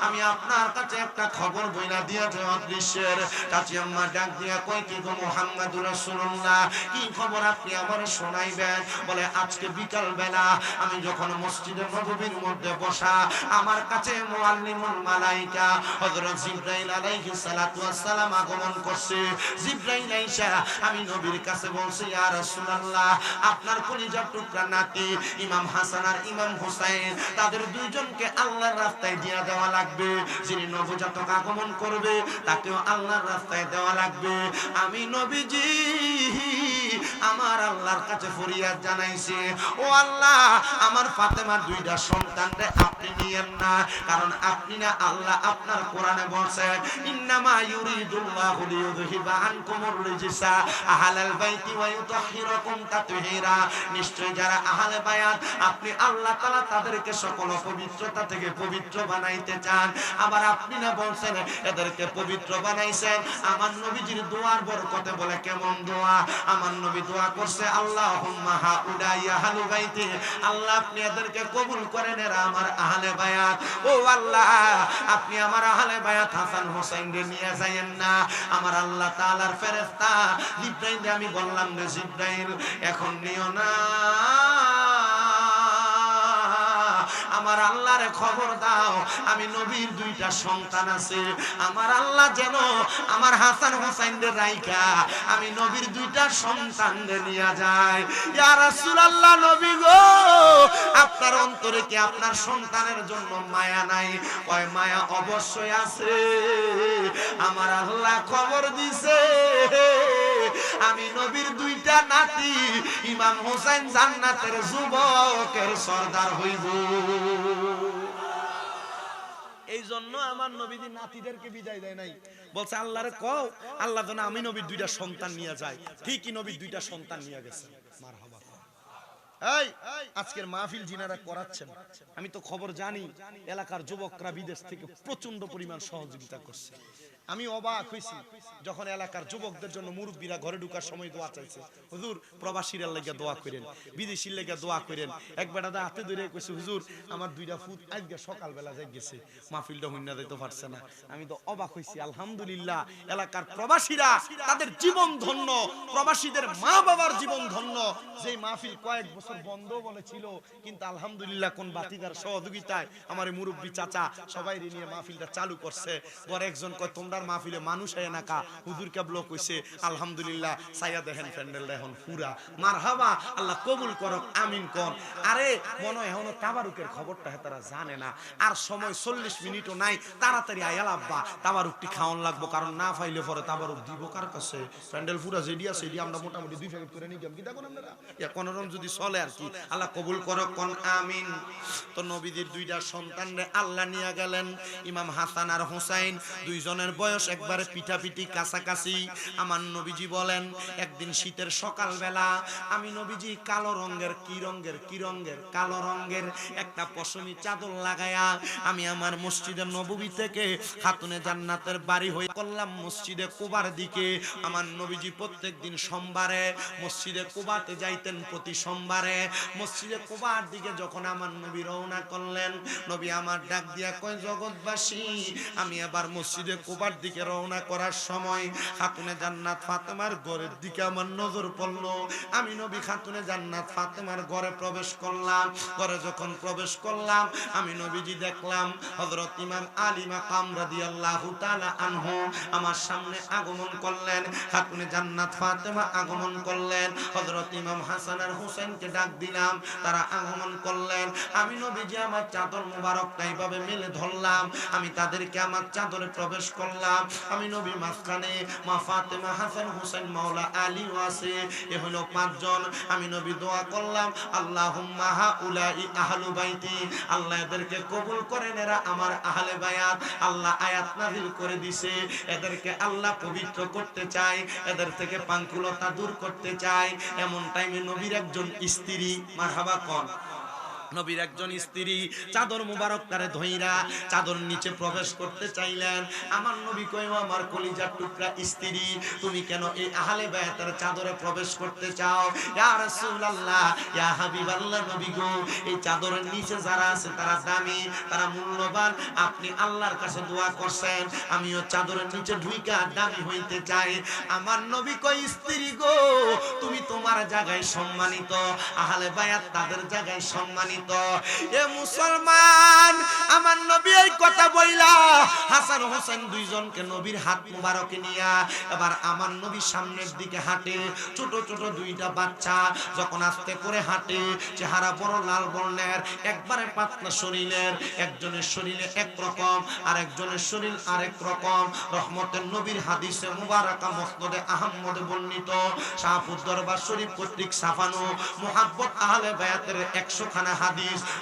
[SPEAKER 1] আমি আপনার কাছে একটা খবর বইলা দিয়া যে অদৃশ্যের চাচি আম্মা ডাক দিয়া কই কি গো মুহাম্মদুর রাসূলুল্লাহ কি খবর আপনি আমারে শোনাইবেন বলে আজকে বিকাল বেলা আমি যখন মসজিদে নববীর মধ্যে বসা আমার কাছে মুআল্লিমুল মালায়েকা হযরত জিবরাইল আলাইহিস সালাতু ওয়াস সালাম আগমন করছে জিবরাইল আইসা আমি নবীর কাছে বলছি ইয়া রাসূলুল্লাহ আপনার কলিজার টুকরা নাতি ইমাম হাসান আর ইমাম হুসাইন তাদের দুইজনকে আল্লাহর রাস্তায় দিয়া দেওয়া লাগবে যিনি নবজাতক আগমন করবে তাকেও আল্লাহর রাস্তায় দেওয়া লাগবে আমি নবীজি আমার আল্লাহর কাছে ফরিয়াদ জানাইছি ও আল্লাহ আমার ফাতেমার দুইটা সন্তানকে আপনি নিয়েন না কারণ আপনি না আল্লাহ আপনার কোরআনে বলেন ইন্নামা ইউরিদুল্লাহু লিইউযহিবা আনকুমুর রিজসা আহলাল বাইতি ওয়া ইউতাহহিরাকুম তাতহীরা নিশ্চয় যারা আহলে বায়াত আপনি আল্লাহ তাআলা তাদেরকে সকল পবিত্রতা থেকে পবিত্র বানাইতে চান আবার আপনি না বলেন এদেরকে পবিত্র বানাইছেন আমার নবীজির দোয়ার বরকতে বলে কেমন দোয়া আমার নবী দোয়া করছে আল্লাহুম্মা হাউলাই আহলু বাইতি আল্লাহ আপনি এদেরকে কবুল করেন এরা আমার আহলে বায়াত ও আল্লাহ আপনি আমার আহলে বায়াত হাসান হোসেনকে নিয়ে যায়েন না আমার আল্লাহ তাআলার ফেরেশতা জিবরাইল আমি বললাম যে জিবরাইল এখন নিও না আমার আল্লাহরে খবর দাও আমি নবীর দুইটা সন্তান আছে আমার আল্লাহ যেন আমার হাসান হোসেনদের রাইখা আমি নবীর দুইটা সন্তানদের নিয়ে যায় ইয়া রাসূলুল্লাহ নবী গো আপনার অন্তরে কি আপনার সন্তানের জন্য মায়া নাই কয় মায়া অবশ্যই আছে আমার আল্লাহ খবর দিছে আমি নবীর দুইটা নাতি ইমাম হোসেন জান্নাতের যুবকের সরদার হইব এই জন্য আমার নবীজি নাতিদেরকে বিদায় দেয় নাই বলছে আল্লাহরে কও আল্লাহ যেন আমি নবীর দুইটা সন্তান নিয়ে যায় ঠিকই নবীর দুইটা সন্তান নিয়ে গেছে মারহাবা এই আজকের মাহফিল জিনারা করাচ্ছেন আমি তো খবর জানি এলাকার যুবকরা বিদেশ থেকে প্রচন্ড পরিমাণ সহযোগিতা করছে আমি অবাক হইছি যখন এলাকার যুবকদের জন্য মুরব্বীরা ঘরে ঢোকার সময় দোয়া চাইছে হুজুর প্রবাসীর লাগা দোয়া করেন বিদেশির লাগা দোয়া করেন এক বেটাটা হাতে ধরে কইছে হুজুর আমার দুইটা ফুট আজকে সকালবেলা যাই গেছে মাহফিলটা হইনা দিতে পারছে না আমি তো অবাক হইছি আলহামদুলিল্লাহ এলাকার প্রবাসীরা তাদের জীবন ধন্য প্রবাসীদের মা বাবার জীবন ধন্য যেই মাহফিল কয়েক বছর বন্ধ বলেছিল কিন্তু আলহামদুলিল্লাহ কোন বাতিদার সহযোগিতায় আমার মুরব্বী চাচা সবাই নিয়ে মাহফিলটা চালু করছে পরে একজন কয় তোমরা কোনটার মাহফিলে মানুষ আয় না কা হুজুর কেবল কইছে আলহামদুলিল্লাহ সাইয়া দেখেন প্যান্ডেল দেখুন পুরা মারহাবা আল্লাহ কবুল করক আমিন কোন। আরে মনে হয় এখনো তাবারুকের খবরটা তারা জানে না, আর সময় 40 মিনিটও নাই, তাড়াতাড়ি আয়াল আব্বা তাবারুকটি খাওয়ান লাগবো, কারণ না পাইলে পরে তাবারুক দিব কার কাছে? প্যান্ডেল পুরা যেডি আছে সেডি আমরা মোটামুটি 2 প্যাকেট করে নিলাম, কি দেখুন আপনারা কোনরকম যদি চলে আর কি। আল্লাহ কবুল করক কোন আমিন। তো নবীদের দুইটা সন্তানরে আল্লাহ নিয়ে গেলেন, ইমাম হাসান আর হুসাইন, দুইজনের বয়স একবারে পিঠাপিঠি কাছাকাছি। আমার নবীজি বলেন একদিন শীতের সকালবেলা আমি নবীজি কালো রঙের কালো রঙের একটা পশমি চাদর লাগায়া আমি আমার মসজিদের নববী থেকে খাতুনে জান্নাতের বাড়ি হয়ে করলাম মসজিদে কুবার দিকে। আমার নবীজি প্রত্যেকদিন সোমবারে মসজিদে কুবাতে যাইতেন, প্রতি সোমবারে মসজিদে কুবার দিকে যখন আমার নবী রওনা করলেন, নবী আমার ডাক দিয়া কয় জগৎবাসী আমি আবার মসজিদে কুবার দিকে রওনা করার সময় খাতুনে জান্নাত ফাতেমার ঘরের দিকে আমার নজর পড়ল। আমি নবী খাতুনে জান্নাত ফাতেমার ঘরে প্রবেশ করলাম। ঘরে যখন প্রবেশ করলাম আমি নবীজি দেখলাম হযরত ইমাম আলী মাকাম রাদিয়াল্লাহু তাআলা আনহু আমার সামনে আগমন করলেন, খাতুনে জান্নাত ফাতেমা আগমন করলেন, হযরত ইমাম হাসান আর হুসাইনকে ডাক দিলাম, তারা আগমন করলেন। আমি নবীজি আমার চাদর মোবারকটা এইভাবে মেলে ধরলাম, আমি তাদেরকে আমার চাদরে প্রবেশ করলাম। আমি নবী মাঝখানে, মা ফাতেমা, হাসান, হুসাইন, মাওলা আলী আছে, এ হলো 5 জন। আমি নবী দোয়া করলাম আল্লাহুম্মা হাউলাই আহলু বাইতি, আল্লাহ এদেরকে কবুল করেন, এরা আমার আহলে বায়াত। আল্লাহ আয়াত নাযিল করে দিছে, এদেরকে আল্লাহ পবিত্র করতে চায়, এদের থেকে পাঙ্কুলতা দূর করতে চায়। এমন টাইমে নবীর একজন স্ত্রী, মারহাবা কোন, নবীর একজন স্ত্রী চাদর মুবারকটারে ধইরা চাদর নিচে প্রবেশ করতে চাইলেন। আমার নবী কইও আমার কলিজার টুকরা স্ত্রী, তুমি কেন এই আহলে বায়াতের চাদরে প্রবেশ করতে চাও? ইয়া রাসূলুল্লাহ, ইয়া হাবিবাল্লাহ, নবী গো, এই চাদরের নিচে যারা আছে তারা দামি, তারা মূল্যবান। আপনি আল্লাহর কাছে দোয়া করছেন, আমিও চাদরের নিচে ঢুইকা দামি হইতে চাই। আমার নবী কই স্ত্রী গো, তুমি তোমার জায়গায় সম্মানিত, আহলে বায়াত তাদের জায়গায় সম্মানিত। এ মুসলমান, আমার নবী এই কথা বইলা হাসান হোসেন দুইজনকে নবীর হাত মুবারকে নিয়া এবার আমার নবী সামনের দিকে হাঁটে। ছোট ছোট দুইটা বাচ্চা যখন আস্তে করে হাঁটে, চেহারা বড় লাল বর্ণের, একবারে পাতলা শরীরের, একজনের শরীরে একরকম আর একজনের শরীর আরেক রকম। রহমতের নবীর হাদিসে মুবারাকা মুসনদে আহমদে বর্ণিত, শাহপুর দরবার শরীফ কর্তৃক ছাপানো মুহাব্বত আহলে বায়াতের 100 খানা হাদিস,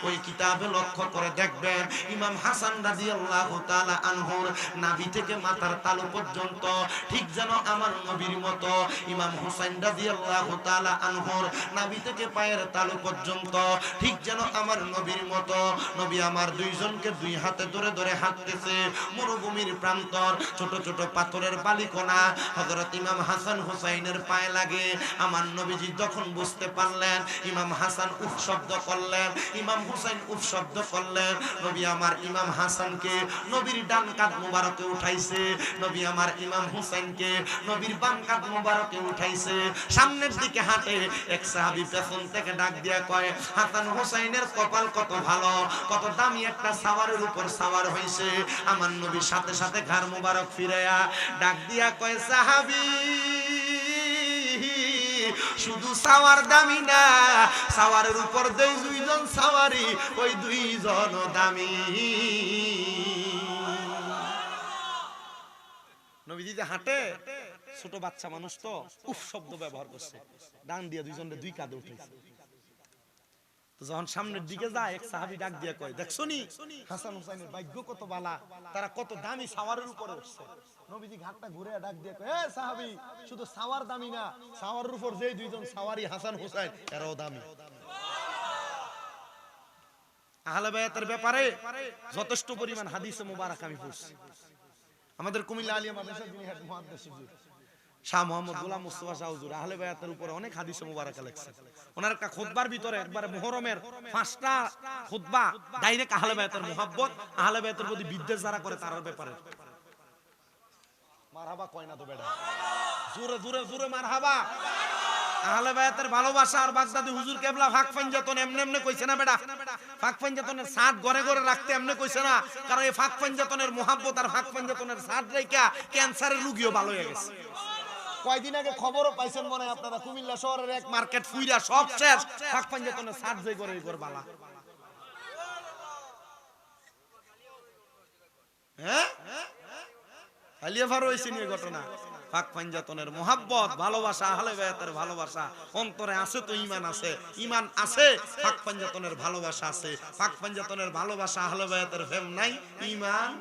[SPEAKER 1] ওই কিতাবে লক্ষ্য করে দেখবেন ইমাম হাসান রাদিয়াল্লাহু তাআলা আনহুর নাভি থেকে মাথার তালু পর্যন্ত ঠিক যেন আমার নবীর মতো, ইমাম হুসাইন রাদিয়াল্লাহু তাআলা আনহুর নাভি থেকে পায়ের তালু পর্যন্ত ঠিক যেন আমার নবীর মতো। নবী আমার দুইজনকে দুই হাতে ধরে ধরে হাঁটতেছে। মরুভূমির প্রান্তর, ছোট ছোট পাথরের বালিকণা হযরত ইমাম হাসান হুসাইনের পায়ে লাগে। আমার নবীজি যখন বুঝতে পারলেন, ইমাম হাসান উফ শব্দ করলেন, ইমাম হুসাইন উফ শব্দ করলেন। নবী আমার ইমাম হাসানকে নবীর ডান কাঁধ মুবারকে উঠাইছে, নবী আমার ইমাম হুসাইনকে নবীর বাম কাঁধ মুবারকে উঠাইছে। সামনের দিকে হাঁটে, এক সাহাবী পেছন থেকে ডাক দিয়া কয়, হাসান হুসাইনের কপাল কত ভালো, কত দামি একটা সাওয়ারের উপর সাওয়ার হইছে। আমার নবীর সাথে সাথে ঘাড় মুবারক ফিরাইয়া ডাক দিয়া কয়, সাহাবী, শুধু সাওয়ার দামি না, সাওয়ারের উপর যেই দুইজন সাওয়ারি, ওই দুইজন দামি। নবীজি যে হাঁটে, ছোট বাচ্চা মানুষ তো উফ শব্দ ব্যবহার করছে, ডান দিয়ে দুইজনের দুই কাঁধে উঠেছে। যখন সামনের দিকে যায়, এক সাহাবী ডাক দিয়ে কয়, দেখছনি হাসান হুসাইনের ভাগ্য কত বালা, তারা কত দামি সাওয়ারের উপরে উঠছে। নবীজি ঘাটটা ঘুরে ডাক দিয়ে কয়, এ সাহাবী, শুধু সাওয়ার দামি না, সাওয়ারের উপর যেই দুইজন সাওয়ারি হাসান হুসাইন, এরাও দামি। আহলে বায়াতের ব্যাপারে যথেষ্ট পরিমাণ হাদিসে মুবারক আমি পড়ছি। আমাদের কুমিল্লা আলিয়া মাদ্রাসার যিনি হেড মুহাদ্দিস শাহ মোহাম্মদ গোলাম মুস্তাফা শাহ হুজুর আহলে বায়াতের উপরে অনেক হাদিসে মুবারক লিখছেন। ওনার একটা খুতবার ভিতরে একবারে মুহররমের 5টা খুতবা ডাইরেক্ট আহলে বায়াতের মুহাব্বত, আহলে বায়াতের প্রতি বিদ্বেষ যারা করে তার ব্যাপারে। মারহাবা কয় না তো বেটা, জোরে জোরে জোরে মারহাবা। আহলে বায়াতের ভালোবাসা আর বাগদাদি হুজুর কেবলা ভাগ পাঞ্জাতন এমনে এমনে কইছে না বেটা, ফাঁক পাঞ্জাতনের সাদ ঘরে ঘরে রাখতে এমনি কইছে না, কারণ এই ফাঁক পাঞ্জাতনের মোহাব্বত আর ফাঁক পাঞ্জাতনের সাদ রেখা ক্যান্সারের রোগীও ভালো হয়ে গেছে। কয়দিন আগে খবরও পাইছেন মনে হয় আপনারা, কুমিল্লা শহরের এক মার্কেট ফুইরা সব শেষ, ফাঁক পাঞ্জাতনের সাদ যে ঘরে ঘর বালা। হ্যাঁ হালিয়াভার হইছে নিয়ে ঘটনা। ফাঁক পাঞ্জাতনের মোহাব্বত, ভালোবাসা, আহলে বায়াতের ভালোবাসা অন্তরে আছে তো ঈমান আছে, ঈমান আছে, ফাঁক পাঞ্জাতনের ভালোবাসা আছে। ফাঁক পাঞ্জাতনের ভালোবাসা, আহলে বায়াতের প্রেম নাই, ঈমান।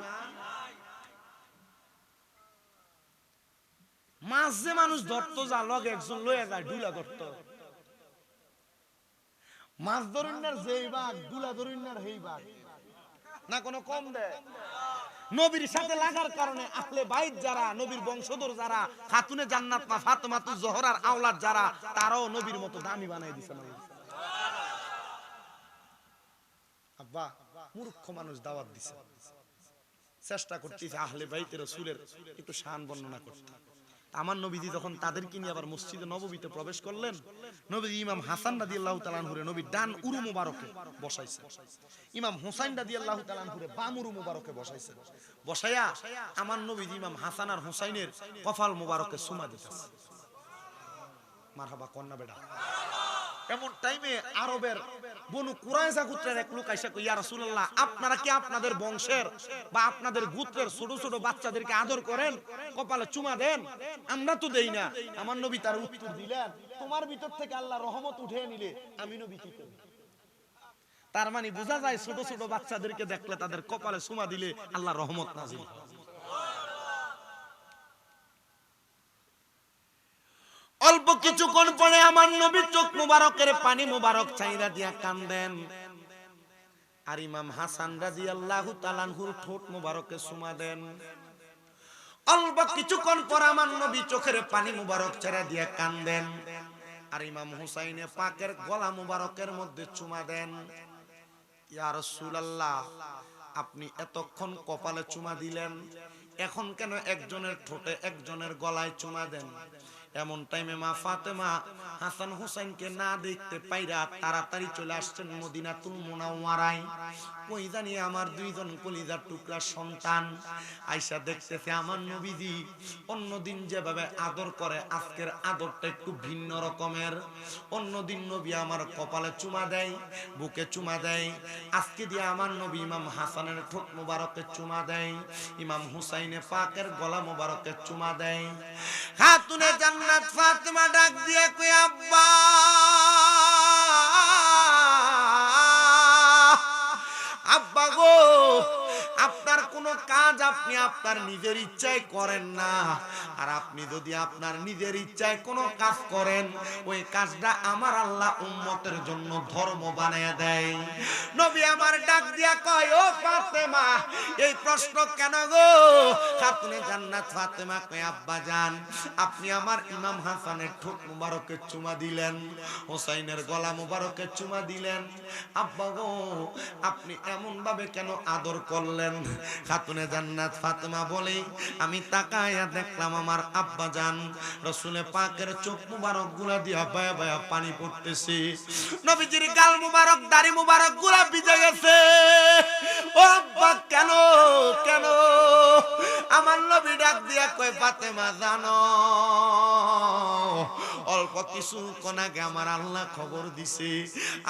[SPEAKER 1] মাছ যে মানুষ ধরতো যা লগে একজন লয়ে যায় ডুলা ধরতো, মাছ ধরুনার যেই বাঘ ডুলা ধরুনার হেই বাঘ না কোনো কম দেয়। নবীর সাথে লাগার কারণে আহলে বাইত যারা, নবীর বংশধর যারা, খাতুনে জান্নাত মা ফাতেমাতুজ জোহরার আওলাদ যারা, তারাও নবীর মতো দামি বানাই দিয়েছে। আব্বা মূর্খ মানুষ দাওয়াত দিছে, চেষ্টা করতেছে আহলে বাইতে রাসূলের একটু শান বর্ণনা করতে। আমার নবীজি যখন তাদেরকে নিয়ে আবার মসজিদে নববীতে প্রবেশ করলেন, নবী ইমাম হাসান রাদিয়াল্লাহু তাআলা আনহুরে নবী ডান উরু মুবারকে বসাইছে, ইমাম হুসাইন রাদিয়াল্লাহু তাআলা আনহুরে বাম উরু মুবারকে বসাইছে। বসায়া আমার নবীজি ইমাম হাসান আর হুসাইনের কপাল মুবারকে চুমা দিতেছে। মারহাবা কন্না বেটা। এমন টাইমে আরবের বনু কুরাইজা গোত্রের এক লোক আইসা কই, ইয়া রাসূলুল্লাহ, আপনারা কি আপনাদের বংশের বা আপনাদের গোত্রের ছোট ছোট বাচ্চাদেরকে আদর করেন, কপালে চুমা দেন? আমরা তো দেই না। আমার নবী তার উত্তর দিলেন, তোমার ভিতর থেকে আল্লাহ রহমত উঠিয়ে নিলে আমি নবী কি করব? তার মানে বোঝা যায় ছোট ছোট বাচ্চাদেরকে দেখলে তাদের কপালে চুমা দিলে আল্লাহ রহমত নাজিল হয়। অল্প কিছুক্ষণ পরে আমার নবী চোখ মুবারকের পানি মুবারক চাইরা দিয়া কান্দেন, আর ইমাম হাসান রাদিয়াল্লাহু তাআলা আনহুর ঠোঁট মুবারকে চুমা দেন। অল্প কিছুক্ষণ পর আমার নবী চোখের পানি মুবারক চাইরা দিয়া কান্দেন, আর ইমাম হুসাইনে পাকের গলা মুবারকের মধ্যে চুমা দেন। ইয়া রাসূলুল্লাহ, আপনি এতক্ষণ কপালে চুমা দিলেন, এখন কেন একজনের ঠোঁটে একজনের গলায় চুমা দেন? এমন টাইমে মা ফাতেমা হাসান হুসাইনকে না দেখতে পাইরা তাড়াতাড়ি চলে আসছেন মদিনাতুল মুনাওয়ারায়। কই জানি আমার দুইজন কলিজার টুকরা সন্তান আয়েশা দেখতেছে আমার নবীজি অন্যদিন যেভাবে আদর করে আজকের আদরটা একটু ভিন্ন রকমের। অন্যদিন নবী আমার কপালে চুমা দেয়, বুকে চুমা দেয়, আজকে দিয়ে আমার নবী ইমাম হাসানের ঠোঁট মুবারকে চুমা দেয়, ইমাম হুসাইনে পাকের গলা মুবারকে চুমা দেয়। খাতুনে জান্নাত ফাতেমা ডাক দিয়ে কই, আব্বা আব্বা গো, আপনার কোন কাজ আপনি আপনার নিজের ইচ্ছায় করেন না, আর আপনি যদি আপনার নিজের ইচ্ছায় কোনো কাজ করেন, ওই কাজটা আমার আল্লাহ উম্মতের জন্য ধর্ম বানায় দেয়। নবী আমার ডাক দিয়া কয়, ও ফাতেমা, এই প্রশ্ন কেন গো? খাতুনে জান্নাত ফাতেমা কয়, আব্বা জান, আপনি আমার ইমাম হাসানের ঠোঁট মুবারকে চুমা দিলেন, হুসাইনের গলা মুবারকে চুমা দিলেন, আব্বা গো আপনি এমন ভাবে কেন আদর করলেন? খাতুনে জান্নাত ফাতেমা বলে, আমি তাকায়া দেখলাম আমার আব্বা জান রাসূলে পাকের চোখ মুবারক গুলা দিয়া বায়া বায়া পানি পড়তেছে, নবীজির গাল মুবারক দাড়ি মুবারক গুলা ভিজে গেছে। ও আব্বা কেন কেন? আমার নবী ডাক দিয়া কয়, ফাতেমা জানো, অল্প কিছুক্ষণ আগে আমার আল্লাহ খবর দিছে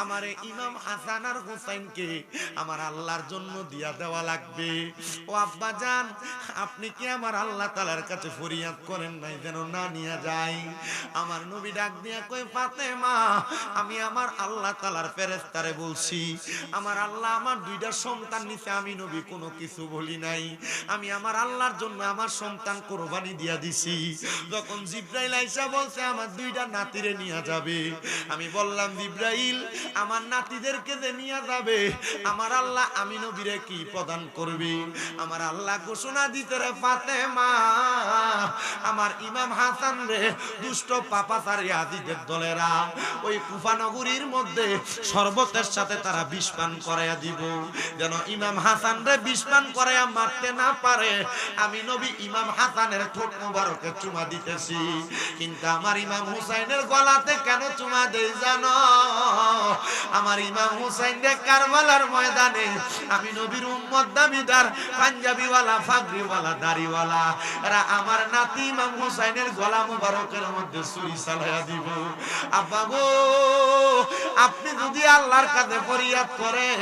[SPEAKER 1] আমার ইমাম হাসান আর হুসাইনকে আমার আল্লাহর জন্য দিয়া দেওয়া লাগবে। ও আব্বা জান, আপনি কি আমার আল্লাহ তাআলার কাছে ফরিয়াদ করেন নাই যেন না নিয়ে যায়? আমার নবী ডাক দিয়া কয়, ফাতেমা, আমি আমার আল্লাহ তাআলার ফেরেশতারে বলছি, আমার আল্লাহ আমার দুইটা সন্তান নিছে, আমি নবী কোনো কিছু বলি নাই, আমি আমার আল্লাহর জন্য আমার সন্তান কুরবানি দিয়া দিছি। যখন জিবরাইল আইসা বলছে আমার দুইটা নাতিরে নিয়ে যাবে, আমি বললাম, জিবরাইল আমার নাতিদেরকে যে নিয়ে যাবে, আমার আল্লাহ আমি নবীরে কি প্রদান করবে? আমার আল্লাহ ঘোষণা দিতে রে, ফাতেমা, আমার ইমাম হাসান রে দুষ্ট পাপাচারী আদিদের দলেরা ওই কুফা নগরীর মধ্যে শরবতের সাথে তারা বিষ পান করাইয়া দিব, যেন ইমাম হাসান রে বিষ পান করাইয়া মারতে না পারে। আমি নবী ইমাম হাসানের ঠোঁট মুবারকে চুমা দিতেছি, কিন্তু আমার ইমাম হুসাইনের গলাতে কেন চুমা দেই জানো? আমার ইমাম হুসাইন রে কারবালার ময়দানে আমি নবীর উম্মত দাবিদার পাঞ্জাবিওয়ালা ফাগরিওয়ালা দাড়িওয়ালা এরা আমার নাতি ইমাম হুসাইনের গলা মুবারকের মধ্যে ছুরি চালায়া দিব। আব্বা গো, আপনি যদি আল্লাহর কাছে ফরিয়াদ করেন,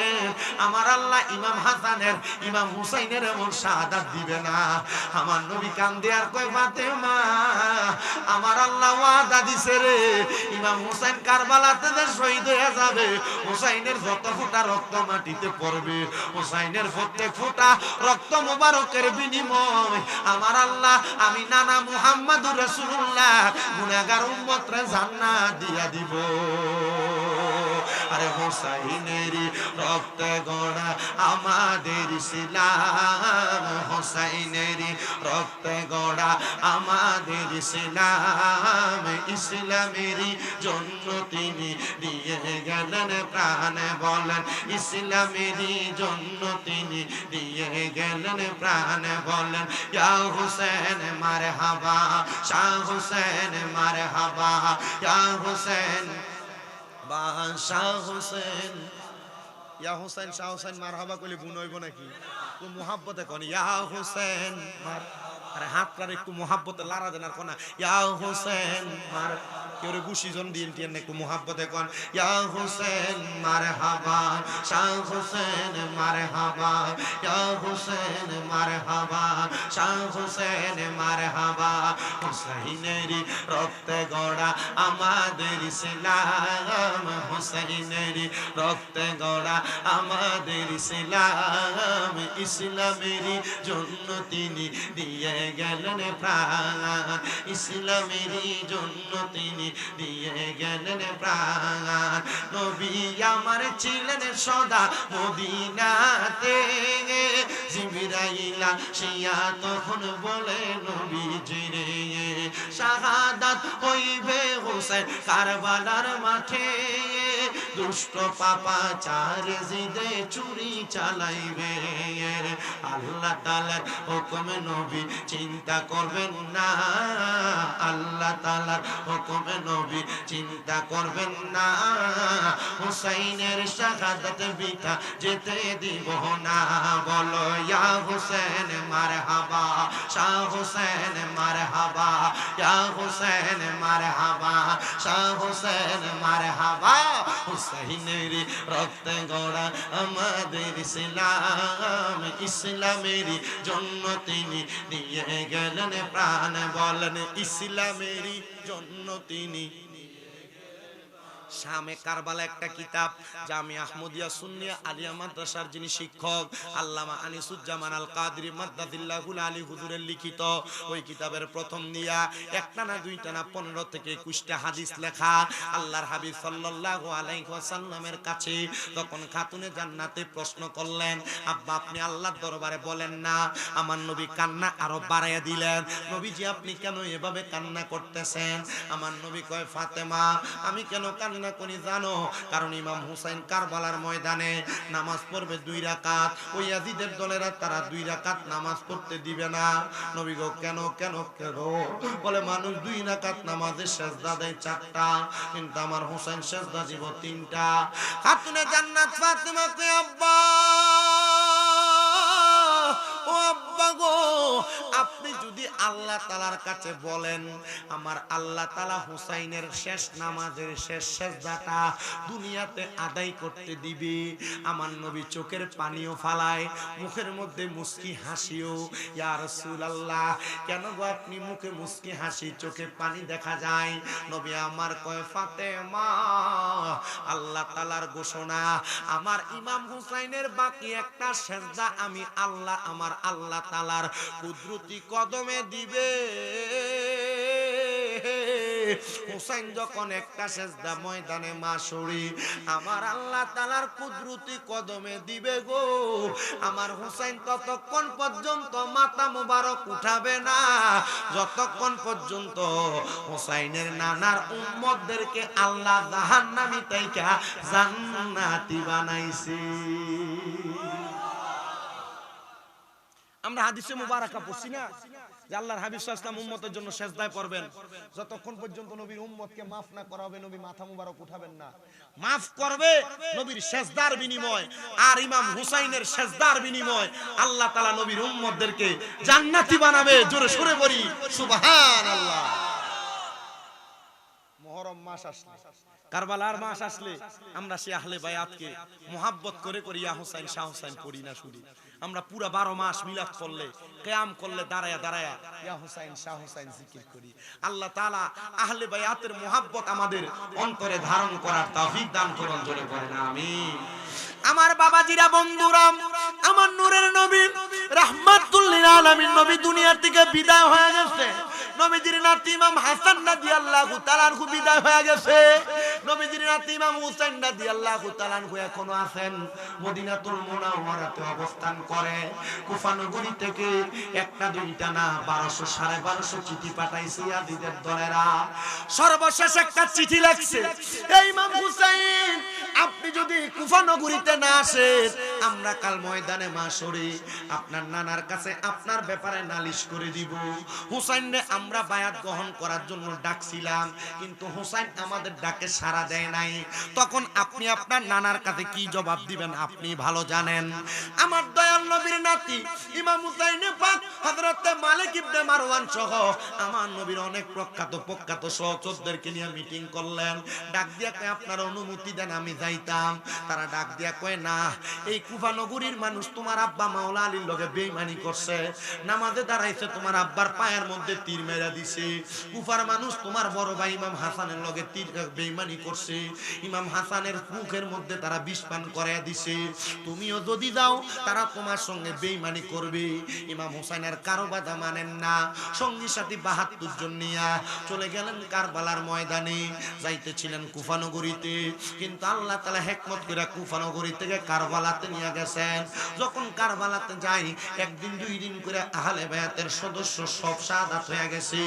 [SPEAKER 1] আমার আল্লাহ ইমাম হাসানের ইমাম হুসাইনের এমন শাহাদাত দিবে না। আমার নবী কান্দে আর কয় ফাতেমা, আমার আল্লাহ ওয়াদা দিছে রে, ইমাম হুসাইন কারবালাতে যে শহীদ হয়ে যাবে, হুসাইনের যত ফোঁটা রক্ত মাটিতে পড়বে, হুসাইনের প্রত্যেক ফোঁটা রক্ত মোবারকের বিনিময় আমার আল্লাহ আমি নানা মুহাম্মাদুর রাসূলুল্লাহ গুনাহগার উম্মতরে জান্নাত দিয়া দিব। আরে হুসাইনের রক্তে গড়া আমাদের ইসলাম, হুসাইনের রক্তে গড়া আমাদের ইসলাম, ইসলামের জন্য তিনি দিয়ে গেলেন প্রাণ, বলেন ইসলামের জন্য তিনি দিয়ে গেলেন প্রাণ, বলেন ইয়া হুসেন মারহাবা, শাহ হুসেন মারহাবা, ইয়া হুসেন শাহ হুসেন, ইয়া হুসেন শাহ হুসেন মারহাবা কইলে গুণ হইব নাকি? তো মুহাব্বতে কোন ইয়া হুসেন মার, আরে হাতটার একটু মুহাব্বতে লারা দেন আর কোনা ইয়া হুসেন মার, কেউ গুশি জন দিন টিয়েন একটু মুহাব্বতে কোন ইয়া হুসেন মারহাবা, শাহ হুসেন মারহাবা, ইয়া হুসেন মারহাবা, শাহ হুসেন মারহাবা। হুসাইনের রক্তে গড়া আমাদের ইসলাম, হুসাইনের রক্তে গড়া আমাদের ইসলাম, ইসলামের জন্য তিনি দিয়ে গেলেন প্রাণ, ইসলামের জন্য তিনি দিয়ে গেলেন প্রাণ। নবী আমার ছিলেন সদা মদিনাতে, জিবরাইল আসিয়া তখন বলে নবীজি রে শাহাদাত হইবে হোসেন কারবালার মাঠে, দুষ্ট পাপাচার জিদে চুরি চালাইবে, আল্লাহ তাআলার হুকুমে নবী চিন্তা করবেন না, আল্লাহ তাআলার হুকুমে নবী চিন্তা করবেন না, হুসাইনের শাহাদাত বৃথা যেতে দিব না, বলো ইয়া হুসেন মারহাবা, শাহ হুসেন মারহাবা, ইয়া হুসেন মারহাবা, শাহ হুসেন মারহাবা। হুসাইনের রক্তে গড়া আমাদের ইসলাম, ইসলামের জন্য তিনি দিয়ে গেলেন প্রাণ, বলেন ইসলামের জন্য তিনি। শামে কারবালা একটা কিতাব জামিয়া আহমদিয়া সুন্নিয়া আলিয়া মাদ্রাসার যিনি শিক্ষক আল্লামা আনিসুজ্জামান আল কাদরি মাদ্দাদিল্লাহুল আলী হুজুরের লিখিত ওই কিতাবের প্রথম নিয়া একটা না দুইটা না 15 থেকে 21টা হাদিস লেখা আল্লাহর হাবিব সাল্লাল্লাহু আলাইহি ওয়াসাল্লামের কাছে। তখন খাতুনে জান্নাতে প্রশ্ন করলেন, আব্বা আপনি আল্লাহর দরবারে বলেন না? আমার নবী কান্না আরো বাড়াইয়া দিলেন। নবীজি আপনি কেন এভাবে কান্না করতেছেন? আমার নবী কয়, ফাতেমা আমি কেন কান্না করি জানো? কারণ ইমাম হুসাইন কারবালার ময়দানে নামাজ পড়বে 2 রাকাত, ওই ইয়াজিদের দলেরা তারা 2 রাকাত নামাজ পড়তে দিবে না। নবী গো কেন কেন কেন? বলে মানুষ 2 রাকাত নামাজে সেজদা দেয় 4টা, কিন্তু আমার হুসাইন সেজদা দিব 3টা। খাতুনে জান্নাত ফাতেমা কয়, আব্বা ও আব্বা গো, আপনি যদি আল্লাহ তাআলার কাছে বলেন আমার আল্লাহ তাআলা হুসাইনের শেষ নামাজের শেষ সেজদাটা দুনিয়াতে আদায় করতে দিবে। আমার নবী চোখের পানিও ফালায়, মুখের মধ্যে মুস্কি হাসিও। ইয়া রাসূলুল্লাহ কেন গো আপনি মুখে মুস্কি হাসি চোখে পানি দেখা যায়? নবী আমার কয়, ফাতেমা আল্লাহ তাআলার ঘোষণা আমার ইমাম হুসাইনের বাকি একটা সেজদা আমি আল্লাহ আমার আল্লাহ তাআলার কুদরতি কদমে দিবে। হুসাইন যখন একটা সেজদা ময়দানে মাশরি আমার আল্লাহ তাআলার কুদরতি কদমে দিবে গো, আমার হুসাইন ততক্ষণ পর্যন্ত মাথা মোবারক উঠাবে না যতক্ষণ পর্যন্ত হুসাইনের নানার উম্মতদেরকে আল্লাহ জাহান্নামী থেকে জান্নাতি বানাইছে। আমরা হাদিসে মুবারাকা পড়ছি না যে আল্লাহর হাবিব সাল্লাল্লাহু আলাইহি ওয়াসাল্লাম উম্মতের জন্য সিজদায় পড়বেন, যতক্ষণ পর্যন্ত নবীর উম্মতকে maaf না করা হবে নবী মাথা মুবারক উঠাবেন না। maaf করবে নবীর সিজদার বিনিময়, আর ইমাম হুসাইনের সিজদার বিনিময় আল্লাহ তাআলা নবীর উম্মতদেরকে জান্নাতি বানাবে। জোরে সুরে বলি সুবহানাল্লাহ। মুহররম মাস আসলে, কারবালার মাস আসলে আমরা সেই আহলে বায়াতকে মুহাব্বত করে করে ইয়া হুসাইন শাহ হুসাইন পড়ি না শুধু, আমরা পুরা 12 মাস মিলাদ করলে কিয়াম করলে দাঁড়ায়া দাঁড়ায়া ইয়া হুসাইন শাহ হুসাইন জিকির করি। আল্লাহ তাআলা আহলে বায়াতের মুহাব্বত আমাদের অন্তরে ধারণ করার তৌফিক দান করুন। জোরে বলেন আমিন। আমার বাবাজিরা, বন্ধুরা, আমার নূরের নবী রাহমাতুল লিল আলামিন নবী দুনিয়া থেকে বিদায় হয়ে গেছে। নবীজির নাতি ইমাম হাসান রাদিয়াল্লাহু তাআলা আনহু বিদায় হয়ে গেছে। নবীজির নাতি ইমাম হুসাইন রাদিয়াল্লাহু তাআলা আনহু এখনো আছেন মদিনাতুল মুনাওয়ারাতে অবস্থান করে। কুফা নগরী থেকে একটা দুইটা না 1200 1250 চিঠি পাঠাইছে ইয়াজিদের দলেরা। সর্বশেষ একটা চিঠি লিখছে, এই ইমাম হুসাইন আপনি যদি কুফা নগরীতে না আসেন, আমরা কাল ময়দানে মাশরে আপনার নানার কাছে আপনার ব্যাপারে নালিশ করে দিব। হুসাইনরে আমরা বায়াত গ্রহণ করার জন্য ডাকছিলাম, কিন্তু হুসাইন আমাদের ডাকে সাড়া দেয় নাই। তখন আপনি আপনার নানার কাছে কি জবাব দিবেন আপনি ভালো জানেন। আমার দয়াল নবীর নাতি ইমাম হুসাইন পাক হযরত মালিক ইবনে মারওয়ান সহ আমার নবীর অনেক প্রখ্যাত সহচরদেরকে নিয়ে মিটিং করলেন। ডাক দিয়া কয় আপনারা অনুমতি দেন আমি যাইতাম। তারা ডাক দিয়া কয় না, এই কুফা নগরীর মানুষ তোমার আব্বা মাওলা আলীর লগে বেঈমানি করছে, নামাজে দাঁড়াইছে তোমার আব্বার পায়ের মধ্যে তীর মেরা দিছে। কুফার মানুষ তোমার বড় ভাই ইমাম হাসানের লগে তীর বেঈমানি করছে, ইমাম হাসানের মুখের মধ্যে তারা বিষ পান করায় দিছে। তুমিও যদি যাও তারা তোমার সঙ্গে বেঈমানি করবে। ইমাম হুসাইনের কারো বাধা মানেন না, সঙ্গী সাথী 72 জন নিয়া চলে গেলেন কারবালার ময়দানে। যাইতেছিলেন কুফা নগরীতে, কিন্তু আল্লাহ তাআলা হিকমত করে কুফা নগরী থেকে কারবালাতে নিয়ে গেছেন। যখন কারবালাতে যাই একদিন দুই দিন করে আহলে বায়াতের সদস্য সব শাহাদাত হয়ে গেছে।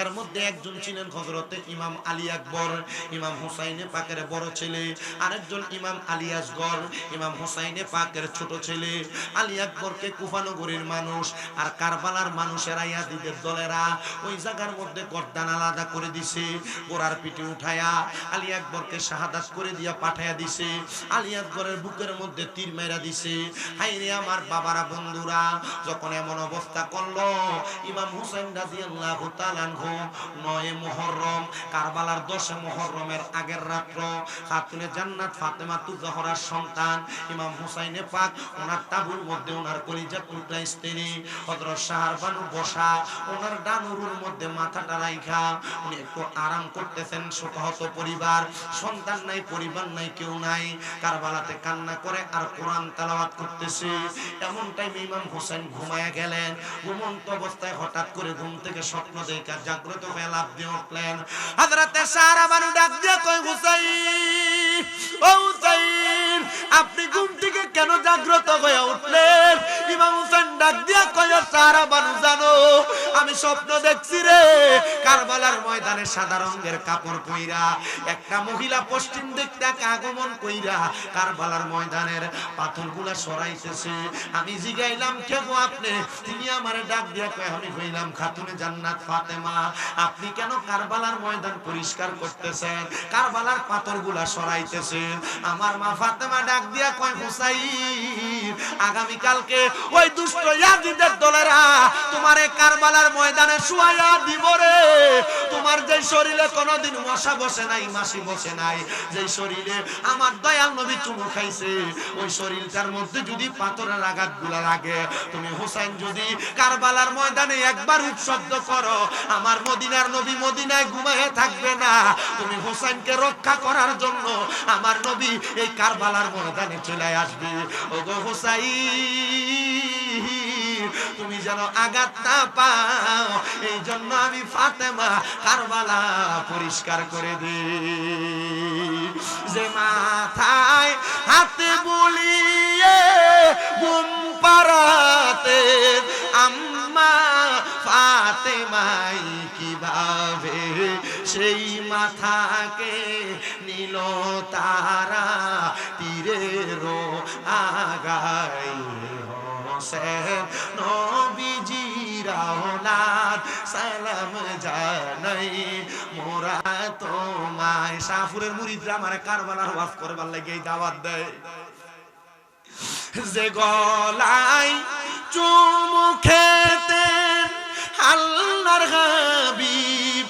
[SPEAKER 1] এর মধ্যে একজন ছিলেন হযরতে ইমাম আলী আকবর, ইমাম হুসাইনে পাকের বড় ছেলে। আরেকজন ইমাম আলী আসগর, ইমাম হুসাইনে পাকের ছোট ছেলে। আলী আকবরকে কুফা নগরীর মানুষ আর কারবালার মানুষেরা ইয়াজিদের দলেরা ওই জায়গার মধ্যে গর্দান আলাদা করে দিছে। গোড়ার পিঠে উঠায়া আলী আকবরকে শাহাদাত করে দিয়া পাঠায়া দিছে। আলী আকবরের বুকের মধ্যে তীর মেরা দিছে। হায়রে আমার বাবারা, বন্ধুরা, যখন এমন অবস্থা করলো ইমাম হুসাইন রাদিয়াল্লাহু তাআলা আনহু 9 মুহররম কারবালার 10 মুহররমের আগের রাত্র খাতুনে জান্নাত ফাতেমা তুজহরার সন্তান ইমাম হুসাইনে পাক ওনার তাবুর মধ্যে ওনার কলিজার টুকরা স্ত্রী হযরত শাহরবানু বসা, ওনার ডানুরুর মধ্যে মাথাটা রাইখা উনি একটু আরাম করতেছেন। শোকহত পরিবার, সন্তান নাই, পরিবার নাই, কেউ নাই। কারবালাতে কান্না করে আর কোরআন তেলাওয়াত করতেছে। এমন টাইমে ইমাম হুসাইন ঘুমায়া গেলেন। ঘুমন্ত অবস্থায় হঠাৎ করে ঘুম থেকে স্বপ্ন দেখে জাগ্রত হয়ে লাফ দিয়ে উঠলেন। হযরতে শাহরবানু ডাক দিয়ে কয় হুসাইন, ও হুসাইন আপনি ঘুম থেকে কেন জাগ্রত হয়ে উঠলেন? ইমাম হুসাইন ডাক দিয়া কয় শাহরবানু জানো আমি স্বপ্ন দেখছি রে, কারবালার ময়দানে সাদা রঙের কাপড় পইরা একটা মহিলা পশ্চিম দিক থেকে আগমন কইরা কারবালার ময়দানের পাথরগুলা সরাইতেছে। আমি জিগাইলাম কে গো আপনি? তিনি আমারে ডাক দিয়া কয় আমি হইলাম খাতুনে জান্নাত ফাতেমা। আপনি কেন কারবালার ময়দান পরিষ্কার করতেছেন, কারবালার পাথরগুলা সরাইতেছেন? আমার মা ফাতেমা ডাক দিয়া কয় হুসাইন আগামী কালকে ওই দুষ্ট ইয়াজিদের দলেরা তোমারে কারবালার ময়দানে শুয়াইয়া দিব রে। তোমার যে শরীরে কোনোদিন মশা বসে নাই, মাছি বসে নাই, যে শরীরে আমার দয়াল নবী চুমু খাইছে, ওই শরীরটার মধ্যে যদি পাথরের আঘাতগুলা লাগে, তুমি হুসাইন যদি কারবালার ময়দানে একবার উপশব্দ করো, আমার মদিনার নবী মদিনায় ঘুমায়ে থাকবে না। তুমি হুসাইনকে রক্ষা করার জন্য আমার নবী এই কারবালার ময়দানে চলে আসবে। ওগো হুসাইন তুমি যেন আঘাত না পাও, এই জন্য আমি ফাতেমা কারবালা পরিষ্কার করে দিই। যে মাথায় হাতে বুলিয়ে ঘুম পাড়াতে আম্মা ফাতেমাই কিভাবে সেই মাথাকে নীল তারা তীরের আগায় হোসেন সালাম জানাই মোরা তোমায়। শাহপুরের মুরিদরা আমারে কারবালার ওয়াজ করবার লাগে এই দাওয়াত দেয়। যে গলায় চুমু খেতেন আল্লাহর হাবিব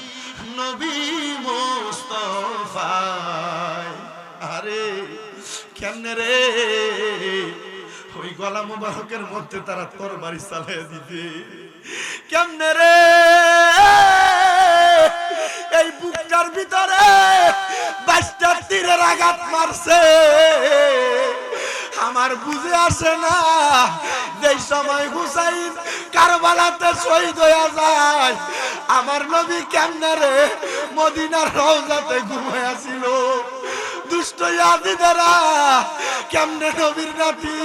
[SPEAKER 1] নবী মুস্তাফা, আরে কেমনে রে ওই গলা মুবারকের মধ্যে তারা তরবারি চালিয়ে দিতে, কেমনে রে এই বুকটার ভিতরে 22টা তীরের আঘাত মারছে। আমার বুঝে আসে না যেই সময় হুসাইন কারবালাতে শহীদ হয়ে যায়, আমার নবী কেমনে রে মদিনার রওজাতে ঘুমায়া ছিল। দুষ্ট ইয়াজিদেরা কেমনে নবীর নাতি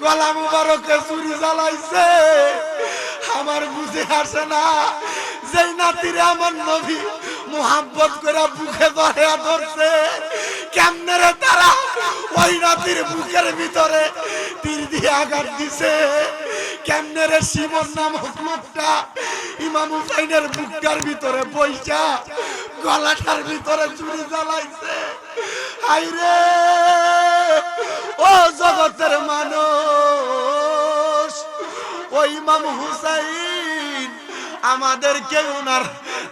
[SPEAKER 1] গলা মুবারকে ছুরি চালাইছে। আমার বুঝে আসে না যেই নাতিরে আমার নবী মুহাব্বত করে বুকে ধরে ধরছে, কেমনে রে তারা ওই নাতির বুকের ভিতরে তীর দিয়ে আঘাত দিছে। কেমনে রে শিমন নামক লোকটা ইমাম হুসাইনের বুকটার ভিতরে পয়সা গলাটার ভিতরে ছুরি চালাইছে। হাইরে ও জগতের মানুষ, ওই ইমাম হুসাইন আমাদেরকে ওনার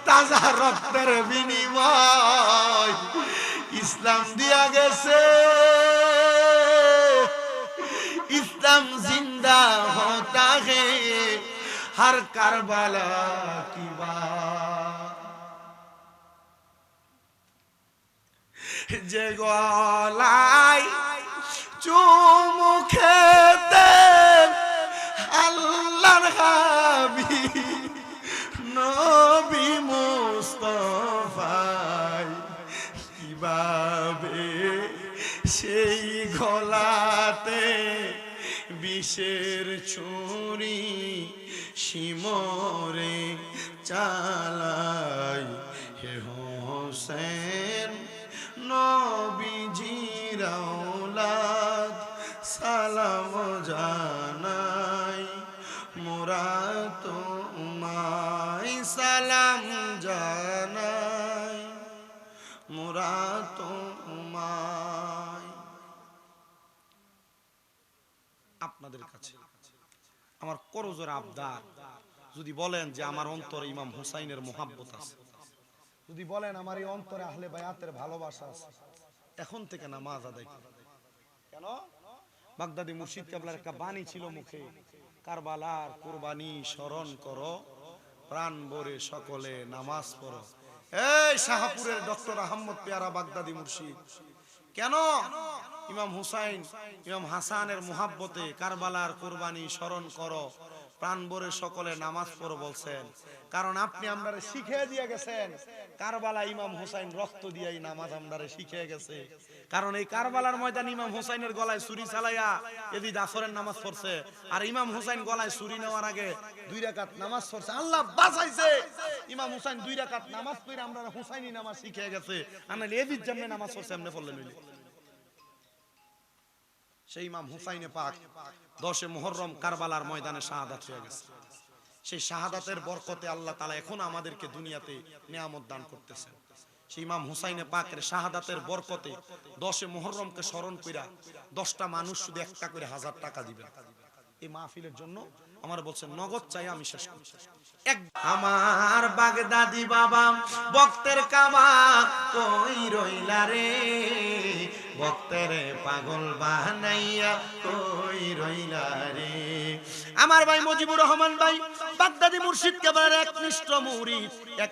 [SPEAKER 1] তাজা রক্তের বিনিময় ইসলাম দিয়া গেছে। ইসলাম জিন্দা হতা হে হর কারবালা কি বাত। যে গলায় চুমু খেতেন আল্লাহর হাবিব নবী মুস্তাফা, কিভাবে সেই গলাতে বিষের ছুরি শিমরে চালাই। হে হোসেন নবীজির আওলাদ সালাম জানাই মোরা তোমায়, সালাম জানাই মোরা তোমায়। আপনাদের কাছে আমার করজোর আবদার, যদি বলেন যে আমার অন্তরে ইমাম হুসাইনের মোহাব্বত আছে, যদি বলেন আমার এই অন্তরে আহলে বায়াতের ভালোবাসা আছে, এখন থেকে নামাজ আদায় করুন। কেন? বাগদাদি মুর্শিদ কেবলার একটা বাণী ছিল মুখে, কারবালার কুরবানি স্মরণ করো, প্রাণ ভরে সকলে নামাজ পড়ো। এই শাহপুরের ডক্টর আহমদ পেয়ারা বাগদাদি মুর্শিদ কেন ইমাম হুসাইন ইমাম হাসানের মুহাব্বতে কারবালার কুরবানি স্মরণ করো, প্রাণ ভরে সকলে নামাজ পড়ো বলছেন? কারণ আপনি আমরারে শিখিয়ে দিয়ে গেছেন কারবালা ইমাম হুসাইন রক্ত দিয়েই নামাজ আমরারে শিখিয়ে গেছে। কারণ এই কারবালার ময়দান ইমাম হুসাইনের গলায় ছুরি চালাইয়া এদি আসরের নামাজ পড়ছে, আর ইমাম হুসাইন গলায় ছুরি নেওয়ার আগে 2 রাকাত নামাজ পড়ছে। আল্লাহ বাঁচাইছে, ইমাম হুসাইন 2 রাকাত নামাজ পড়ে আমরা হুসাইনি নামাজ শিখিয়ে গেছে। আনালে এদির জন্য নামাজ পড়ছে এমনি পড়লে নইলে। সেই ইমাম হুসাইনে পাক 10 মুহররম কারবালার ময়দানে শাহাদাত হয়ে গেছে। সেই শাহাদাতের বরকতে আল্লাহ তাআলা এখন আমাদেরকে দুনিয়াতে নিয়ামত দান করতেছেন। সেই ইমাম হুসাইনে পাকের শাহাদাতের বরকতে 10 মুহররমকে স্মরণ কইরা 10টা মানুষ শুধু একটা করে 1000 টাকা দিবেন এই মাহফিলের জন্য। আমার বলছেন নগদ চাই, আমি শেষ করছি। আমার বাগদাদি বাবা ভক্তের কাবা কই রইলা রে, ভক্তের পাগল বানাইয়া কই রইলা রে। আমার ভাই মুজিবুর রহমান ভাই বাগদাদি মুর্শিদ কেবলার একনিষ্ঠ মুরিদ,